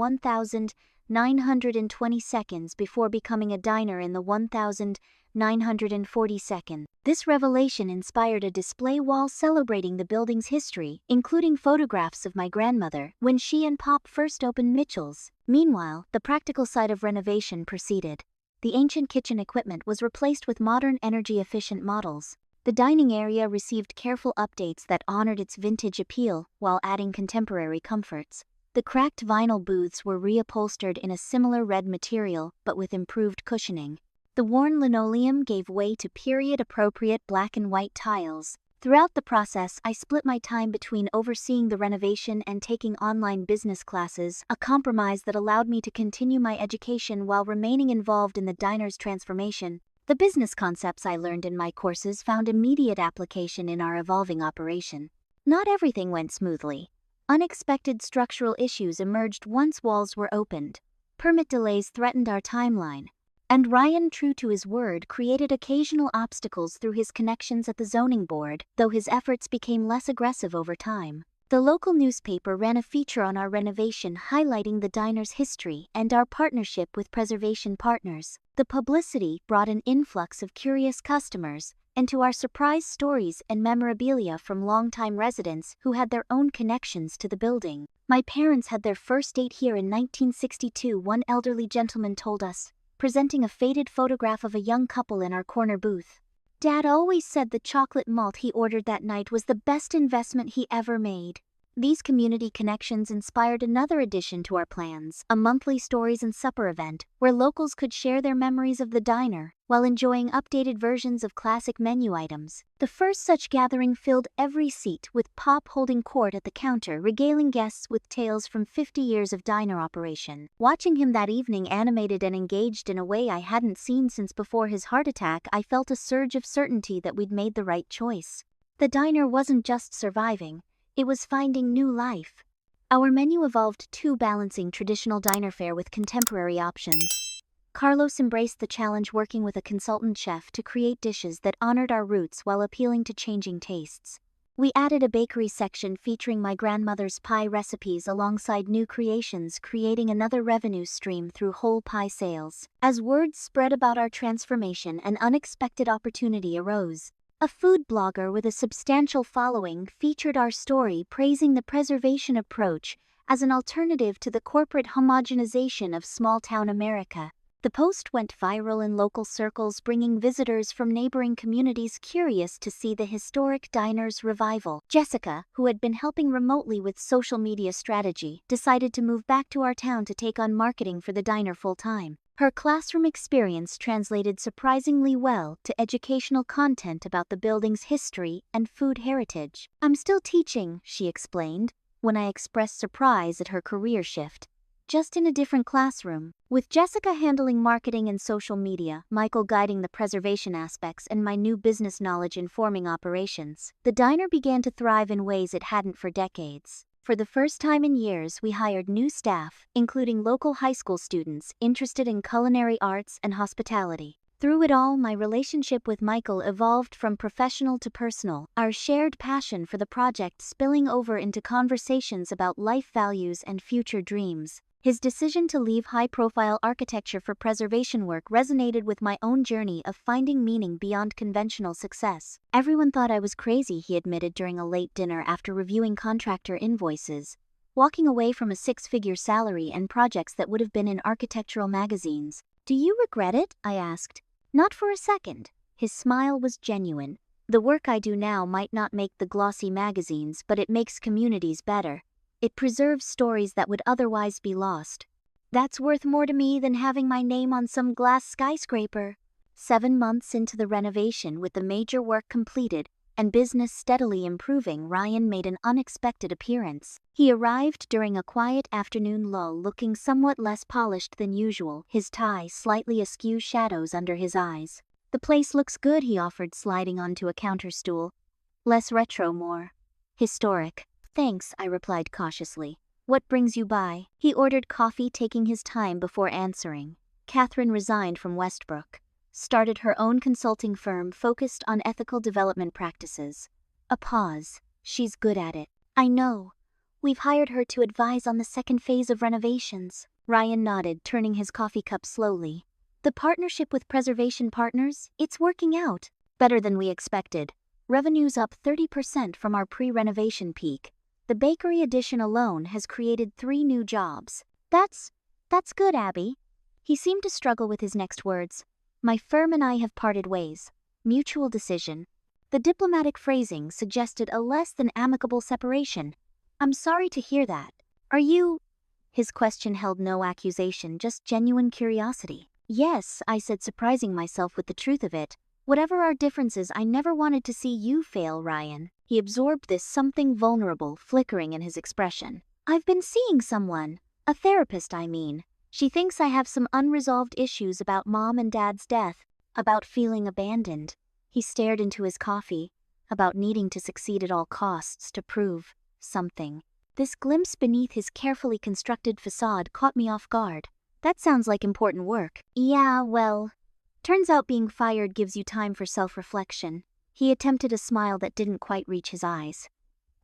1922nd before becoming a diner in the 1942nd. This revelation inspired a display wall celebrating the building's history, including photographs of my grandmother when she and Pop first opened Mitchell's. Meanwhile, the practical side of renovation proceeded. The ancient kitchen equipment was replaced with modern, energy-efficient models. The dining area received careful updates that honored its vintage appeal while adding contemporary comforts. The cracked vinyl booths were reupholstered in a similar red material, but with improved cushioning. The worn linoleum gave way to period-appropriate black and white tiles. Throughout the process, I split my time between overseeing the renovation and taking online business classes, a compromise that allowed me to continue my education while remaining involved in the diner's transformation. The business concepts I learned in my courses found immediate application in our evolving operation. Not everything went smoothly. Unexpected structural issues emerged once walls were opened. Permit delays threatened our timeline. And Ryan, true to his word, created occasional obstacles through his connections at the zoning board, though his efforts became less aggressive over time. The local newspaper ran a feature on our renovation highlighting the diner's history and our partnership with Preservation Partners. The publicity brought an influx of curious customers, and to our surprise, stories and memorabilia from longtime residents who had their own connections to the building. My parents had their first date here in 1962, one elderly gentleman told us, presenting a faded photograph of a young couple in our corner booth. Dad always said the chocolate malt he ordered that night was the best investment he ever made. These community connections inspired another addition to our plans, a monthly stories and supper event, where locals could share their memories of the diner. while enjoying updated versions of classic menu items. The first such gathering filled every seat, with Pop holding court at the counter, regaling guests with tales from 50 years of diner operation. Watching him that evening, animated and engaged in a way I hadn't seen since before his heart attack, I felt a surge of certainty that we'd made the right choice. The diner wasn't just surviving, it was finding new life. Our menu evolved too, balancing traditional diner fare with contemporary options. Carlos embraced the challenge, working with a consultant chef to create dishes that honored our roots while appealing to changing tastes. We added a bakery section featuring my grandmother's pie recipes alongside new creations, creating another revenue stream through whole pie sales. As word spread about our transformation, an unexpected opportunity arose. A food blogger with a substantial following featured our story, praising the preservation approach as an alternative to the corporate homogenization of small-town America. The post went viral in local circles, bringing visitors from neighboring communities curious to see the historic diner's revival. Jessica, who had been helping remotely with social media strategy, decided to move back to our town to take on marketing for the diner full-time. Her classroom experience translated surprisingly well to educational content about the building's history and food heritage. "I'm still teaching," she explained, when I expressed surprise at her career shift. "Just in a different classroom." With Jessica handling marketing and social media, Michael guiding the preservation aspects, and my new business knowledge informing operations, the diner began to thrive in ways it hadn't for decades. For the first time in years, we hired new staff, including local high school students interested in culinary arts and hospitality. Through it all, my relationship with Michael evolved from professional to personal, our shared passion for the project spilling over into conversations about life values and future dreams. His decision to leave high-profile architecture for preservation work resonated with my own journey of finding meaning beyond conventional success. "Everyone thought I was crazy," he admitted during a late dinner after reviewing contractor invoices, walking away from a six-figure salary and projects that would have been in architectural magazines. "Do you regret it?" I asked. "Not for a second." His smile was genuine. "The work I do now might not make the glossy magazines, but it makes communities better. It preserves stories that would otherwise be lost. That's worth more to me than having my name on some glass skyscraper." 7 months into the renovation, with the major work completed and business steadily improving, Ryan made an unexpected appearance. He arrived during a quiet afternoon lull, looking somewhat less polished than usual, his tie slightly askew, shadows under his eyes. "The place looks good," he offered, sliding onto a counter stool. "Less retro, more historic." "Thanks," I replied cautiously. "What brings you by?" He ordered coffee, taking his time before answering. "Catherine resigned from Westbrook. Started her own consulting firm focused on ethical development practices." A pause. "She's good at it." "I know. We've hired her to advise on the second phase of renovations." Ryan nodded, turning his coffee cup slowly. "The partnership with Preservation Partners, it's working out. Better than we expected. Revenue's up 30% from our pre-renovation peak. The bakery addition alone has created 3 new jobs." That's good, Abby." He seemed to struggle with his next words. "My firm and I have parted ways. Mutual decision." The diplomatic phrasing suggested a less than amicable separation. "I'm sorry to hear that. Are you—" His question held no accusation, just genuine curiosity. "Yes," I said, surprising myself with the truth of it. "Whatever our differences, I never wanted to see you fail, Ryan." He absorbed this, something vulnerable flickering in his expression. "I've been seeing someone. A therapist, I mean. She thinks I have some unresolved issues about Mom and Dad's death, about feeling abandoned." He stared into his coffee. "About needing to succeed at all costs to prove something." This glimpse beneath his carefully constructed façade caught me off guard. "That sounds like important work." "Yeah, well, turns out being fired gives you time for self-reflection." He attempted a smile that didn't quite reach his eyes.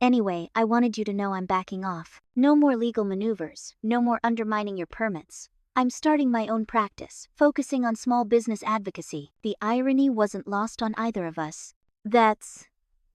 "Anyway, I wanted you to know I'm backing off. No more legal maneuvers, no more undermining your permits. I'm starting my own practice, focusing on small business advocacy." The irony wasn't lost on either of us. "That's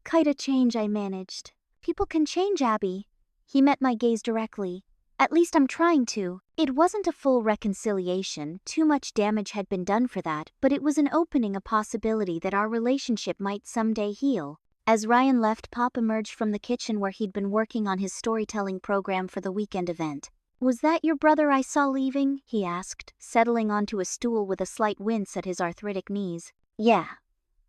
quite a change," I managed. "People can change, Abby." He met my gaze directly. "At least I'm trying to." It wasn't a full reconciliation, too much damage had been done for that, but it was an opening, a possibility that our relationship might someday heal. As Ryan left, Pop emerged from the kitchen where he'd been working on his storytelling program for the weekend event. "Was that your brother I saw leaving?" he asked, settling onto a stool with a slight wince at his arthritic knees. "Yeah.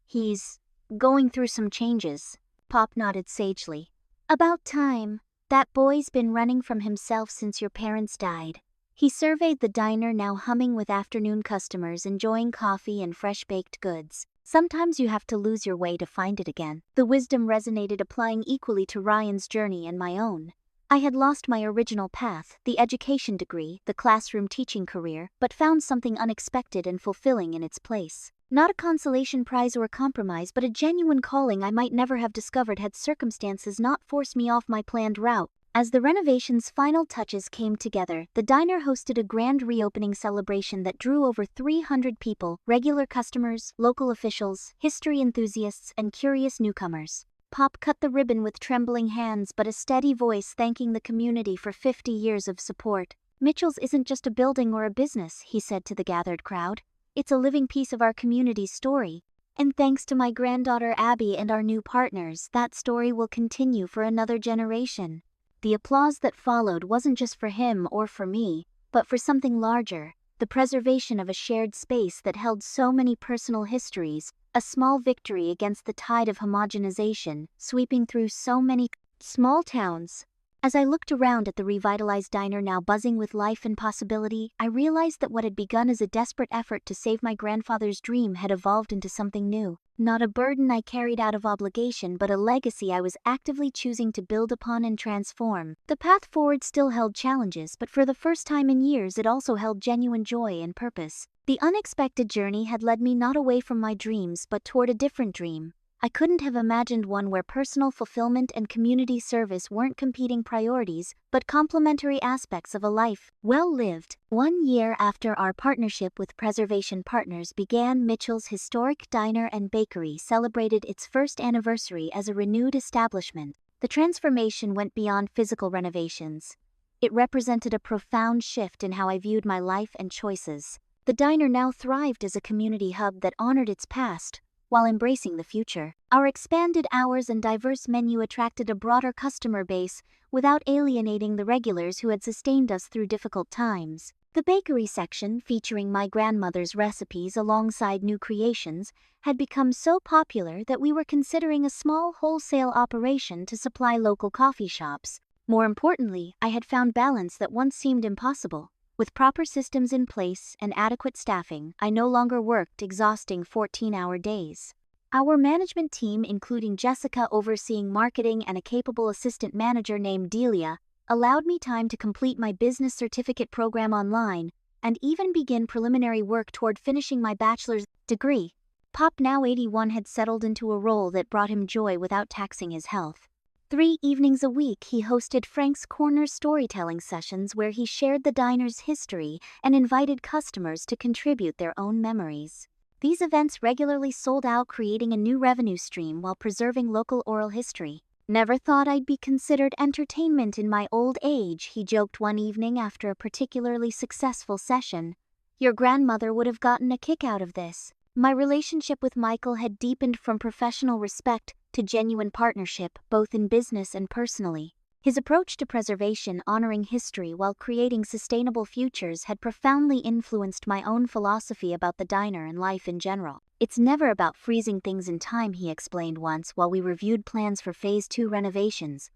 He's going through some changes." Pop nodded sagely. "About time. That boy's been running from himself since your parents died." He surveyed the diner, now humming with afternoon customers enjoying coffee and fresh baked goods. "Sometimes you have to lose your way to find it again." The wisdom resonated, applying equally to Ryan's journey and my own. I had lost my original path, the education degree, the classroom teaching career, but found something unexpected and fulfilling in its place. Not a consolation prize or a compromise, but a genuine calling I might never have discovered had circumstances not forced me off my planned route. As the renovation's final touches came together, the diner hosted a grand reopening celebration that drew over 300 people, regular customers, local officials, history enthusiasts, and curious newcomers. Pop cut the ribbon with trembling hands but a steady voice, thanking the community for 50 years of support. "Mitchell's isn't just a building or a business," he said to the gathered crowd. "It's a living piece of our community's story. And thanks to my granddaughter Abby and our new partners, that story will continue for another generation." The applause that followed wasn't just for him or for me, but for something larger, the preservation of a shared space that held so many personal histories, a small victory against the tide of homogenization sweeping through so many small towns. As I looked around at the revitalized diner, now buzzing with life and possibility, I realized that what had begun as a desperate effort to save my grandfather's dream had evolved into something new. Not a burden I carried out of obligation, but a legacy I was actively choosing to build upon and transform. The path forward still held challenges, but for the first time in years it also held genuine joy and purpose. The unexpected journey had led me not away from my dreams, but toward a different dream. I couldn't have imagined one where personal fulfillment and community service weren't competing priorities, but complementary aspects of a life well lived. 1 year after our partnership with Preservation Partners began, Mitchell's historic diner and bakery celebrated its first anniversary as a renewed establishment. The transformation went beyond physical renovations. It represented a profound shift in how I viewed my life and choices. The diner now thrived as a community hub that honored its past while embracing the future. Our expanded hours and diverse menu attracted a broader customer base without alienating the regulars who had sustained us through difficult times. The bakery section, featuring my grandmother's recipes alongside new creations, had become so popular that we were considering a small wholesale operation to supply local coffee shops. More importantly, I had found balance that once seemed impossible. With proper systems in place and adequate staffing, I no longer worked exhausting 14-hour days. Our management team, including Jessica overseeing marketing and a capable assistant manager named Delia, allowed me time to complete my business certificate program online and even begin preliminary work toward finishing my bachelor's degree. Pop, now 81, had settled into a role that brought him joy without taxing his health. 3 evenings a week, he hosted Frank's Corner storytelling sessions where he shared the diner's history and invited customers to contribute their own memories. These events regularly sold out, creating a new revenue stream while preserving local oral history. "Never thought I'd be considered entertainment in my old age," he joked one evening after a particularly successful session. "Your grandmother would have gotten a kick out of this." My relationship with Michael had deepened from professional respect to genuine partnership, both in business and personally. His approach to preservation, honoring history while creating sustainable futures, had profoundly influenced my own philosophy about the diner and life in general. "It's never about freezing things in time," he explained once while we reviewed plans for Phase 2 renovations.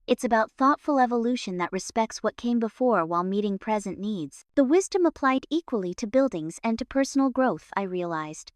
"It's about thoughtful evolution that respects what came before while meeting present needs." The wisdom applied equally to buildings and to personal growth, I realized.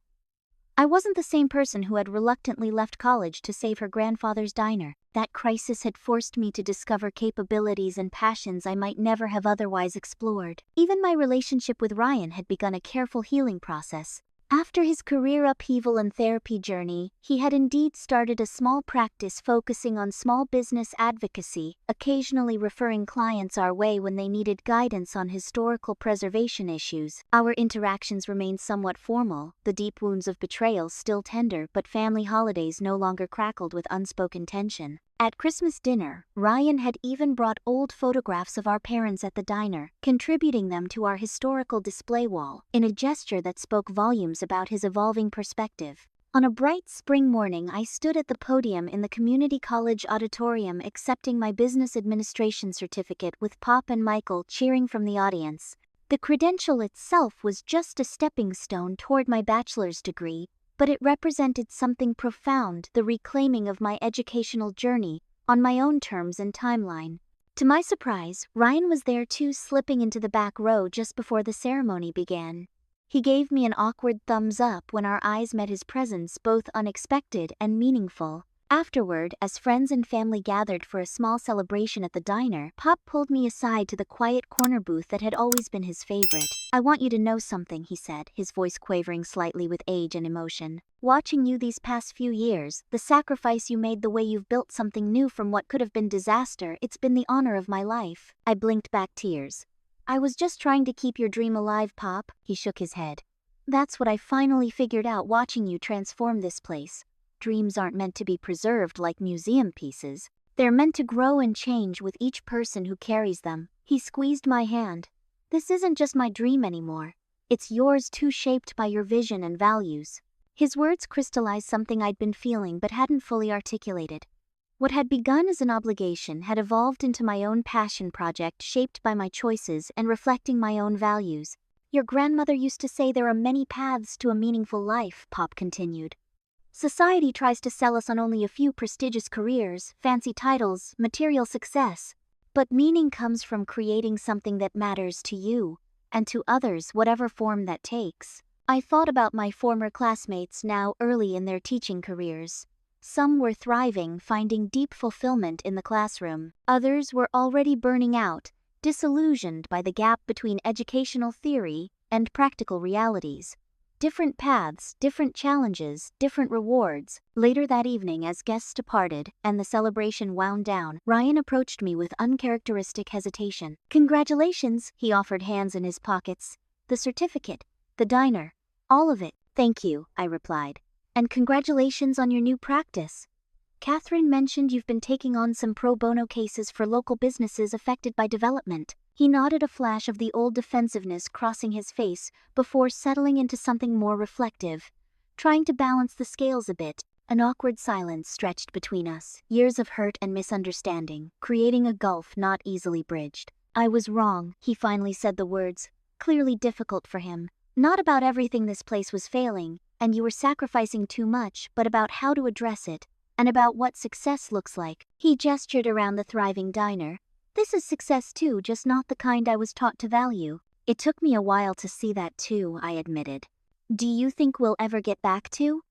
I wasn't the same person who had reluctantly left college to save her grandfather's diner. That crisis had forced me to discover capabilities and passions I might never have otherwise explored. Even my relationship with Ryan had begun a careful healing process. After his career upheaval and therapy journey, he had indeed started a small practice focusing on small business advocacy, occasionally referring clients our way when they needed guidance on historical preservation issues. Our interactions remained somewhat formal, the deep wounds of betrayal still tender, but family holidays no longer crackled with unspoken tension. At Christmas dinner, Ryan had even brought old photographs of our parents at the diner, contributing them to our historical display wall, in a gesture that spoke volumes about his evolving perspective. On a bright spring morning, I stood at the podium in the community college auditorium accepting my business administration certificate with Pop and Michael cheering from the audience. The credential itself was just a stepping stone toward my bachelor's degree, but it represented something profound, the reclaiming of my educational journey, on my own terms and timeline. To my surprise, Ryan was there too, slipping into the back row just before the ceremony began. He gave me an awkward thumbs up when our eyes met, his presence both unexpected and meaningful. Afterward, as friends and family gathered for a small celebration at the diner, Pop pulled me aside to the quiet corner booth that had always been his favorite. "I want you to know something," he said, his voice quavering slightly with age and emotion. "Watching you these past few years, the sacrifice you made, the way you've built something new from what could have been disaster, it's been the honor of my life." I blinked back tears. "I was just trying to keep your dream alive, Pop," he shook his head. "That's what I finally figured out watching you transform this place. Dreams aren't meant to be preserved like museum pieces. They're meant to grow and change with each person who carries them." He squeezed my hand. "This isn't just my dream anymore. It's yours too, shaped by your vision and values." His words crystallized something I'd been feeling but hadn't fully articulated. What had begun as an obligation had evolved into my own passion project, shaped by my choices and reflecting my own values. "Your grandmother used to say there are many paths to a meaningful life," Pop continued. "Society tries to sell us on only a few prestigious careers, fancy titles, material success. But meaning comes from creating something that matters to you, and to others, whatever form that takes." I thought about my former classmates now early in their teaching careers. Some were thriving, finding deep fulfillment in the classroom. Others were already burning out, disillusioned by the gap between educational theory and practical realities. Different paths, different challenges, different rewards. Later that evening, as guests departed and the celebration wound down, Ryan approached me with uncharacteristic hesitation. "Congratulations," he offered, hands in his pockets. "The certificate, the diner, all of it." "Thank you," I replied. "And congratulations on your new practice. Catherine mentioned you've been taking on some pro bono cases for local businesses affected by development." He nodded, a flash of the old defensiveness crossing his face before settling into something more reflective. Trying to balance the scales a bit, an awkward silence stretched between us, years of hurt and misunderstanding, creating a gulf not easily bridged. "I was wrong," he finally said, the words clearly difficult for him. "Not about everything this place was failing, and you were sacrificing too much, but about how to address it, and about what success looks like." He gestured around the thriving diner. "This is success too, just not the kind I was taught to value." "It took me a while to see that too," I admitted. "Do you think we'll ever get back to?"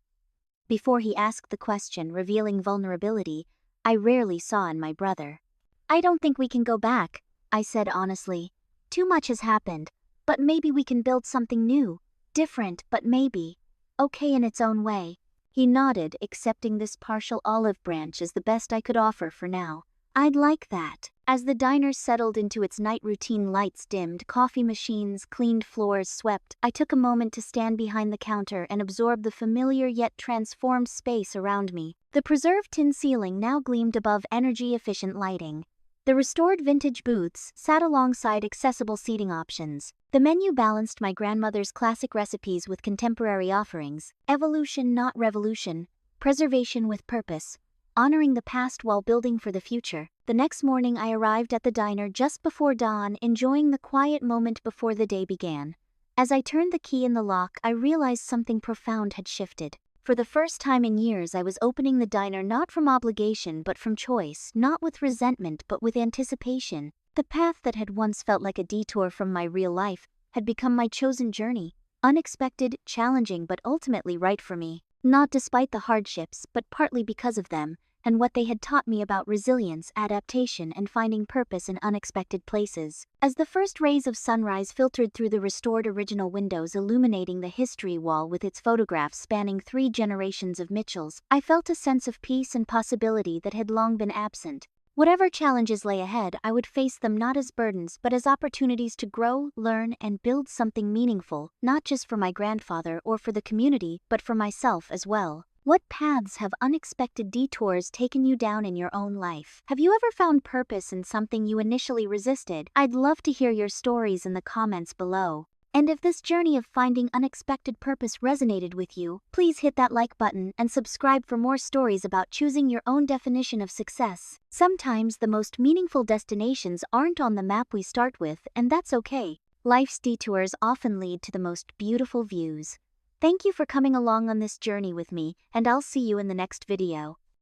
Before he asked the question, revealing vulnerability I rarely saw in my brother. "I don't think we can go back," I said honestly. "Too much has happened, but maybe we can build something new, different, but maybe okay in its own way." He nodded, accepting this partial olive branch as the best I could offer for now. "I'd like that." As the diner settled into its night routine, lights dimmed, coffee machines cleaned, floors swept, I took a moment to stand behind the counter and absorb the familiar yet transformed space around me. The preserved tin ceiling now gleamed above energy-efficient lighting. The restored vintage booths sat alongside accessible seating options. The menu balanced my grandmother's classic recipes with contemporary offerings. Evolution, not revolution. Preservation with purpose. Honoring the past while building for the future. The next morning I arrived at the diner just before dawn, enjoying the quiet moment before the day began. As I turned the key in the lock, I realized something profound had shifted. For the first time in years, I was opening the diner not from obligation but from choice, not with resentment but with anticipation. The path that had once felt like a detour from my real life had become my chosen journey. Unexpected, challenging, but ultimately right for me. Not despite the hardships, but partly because of them, and what they had taught me about resilience, adaptation, and finding purpose in unexpected places. As the first rays of sunrise filtered through the restored original windows, illuminating the history wall with its photographs spanning 3 generations of Mitchells, I felt a sense of peace and possibility that had long been absent. Whatever challenges lay ahead, I would face them not as burdens but as opportunities to grow, learn, and build something meaningful, not just for my grandfather or for the community, but for myself as well. What paths have unexpected detours taken you down in your own life? Have you ever found purpose in something you initially resisted? I'd love to hear your stories in the comments below. And if this journey of finding unexpected purpose resonated with you, please hit that like button and subscribe for more stories about choosing your own definition of success. Sometimes the most meaningful destinations aren't on the map we start with, and that's okay. Life's detours often lead to the most beautiful views. Thank you for coming along on this journey with me, and I'll see you in the next video.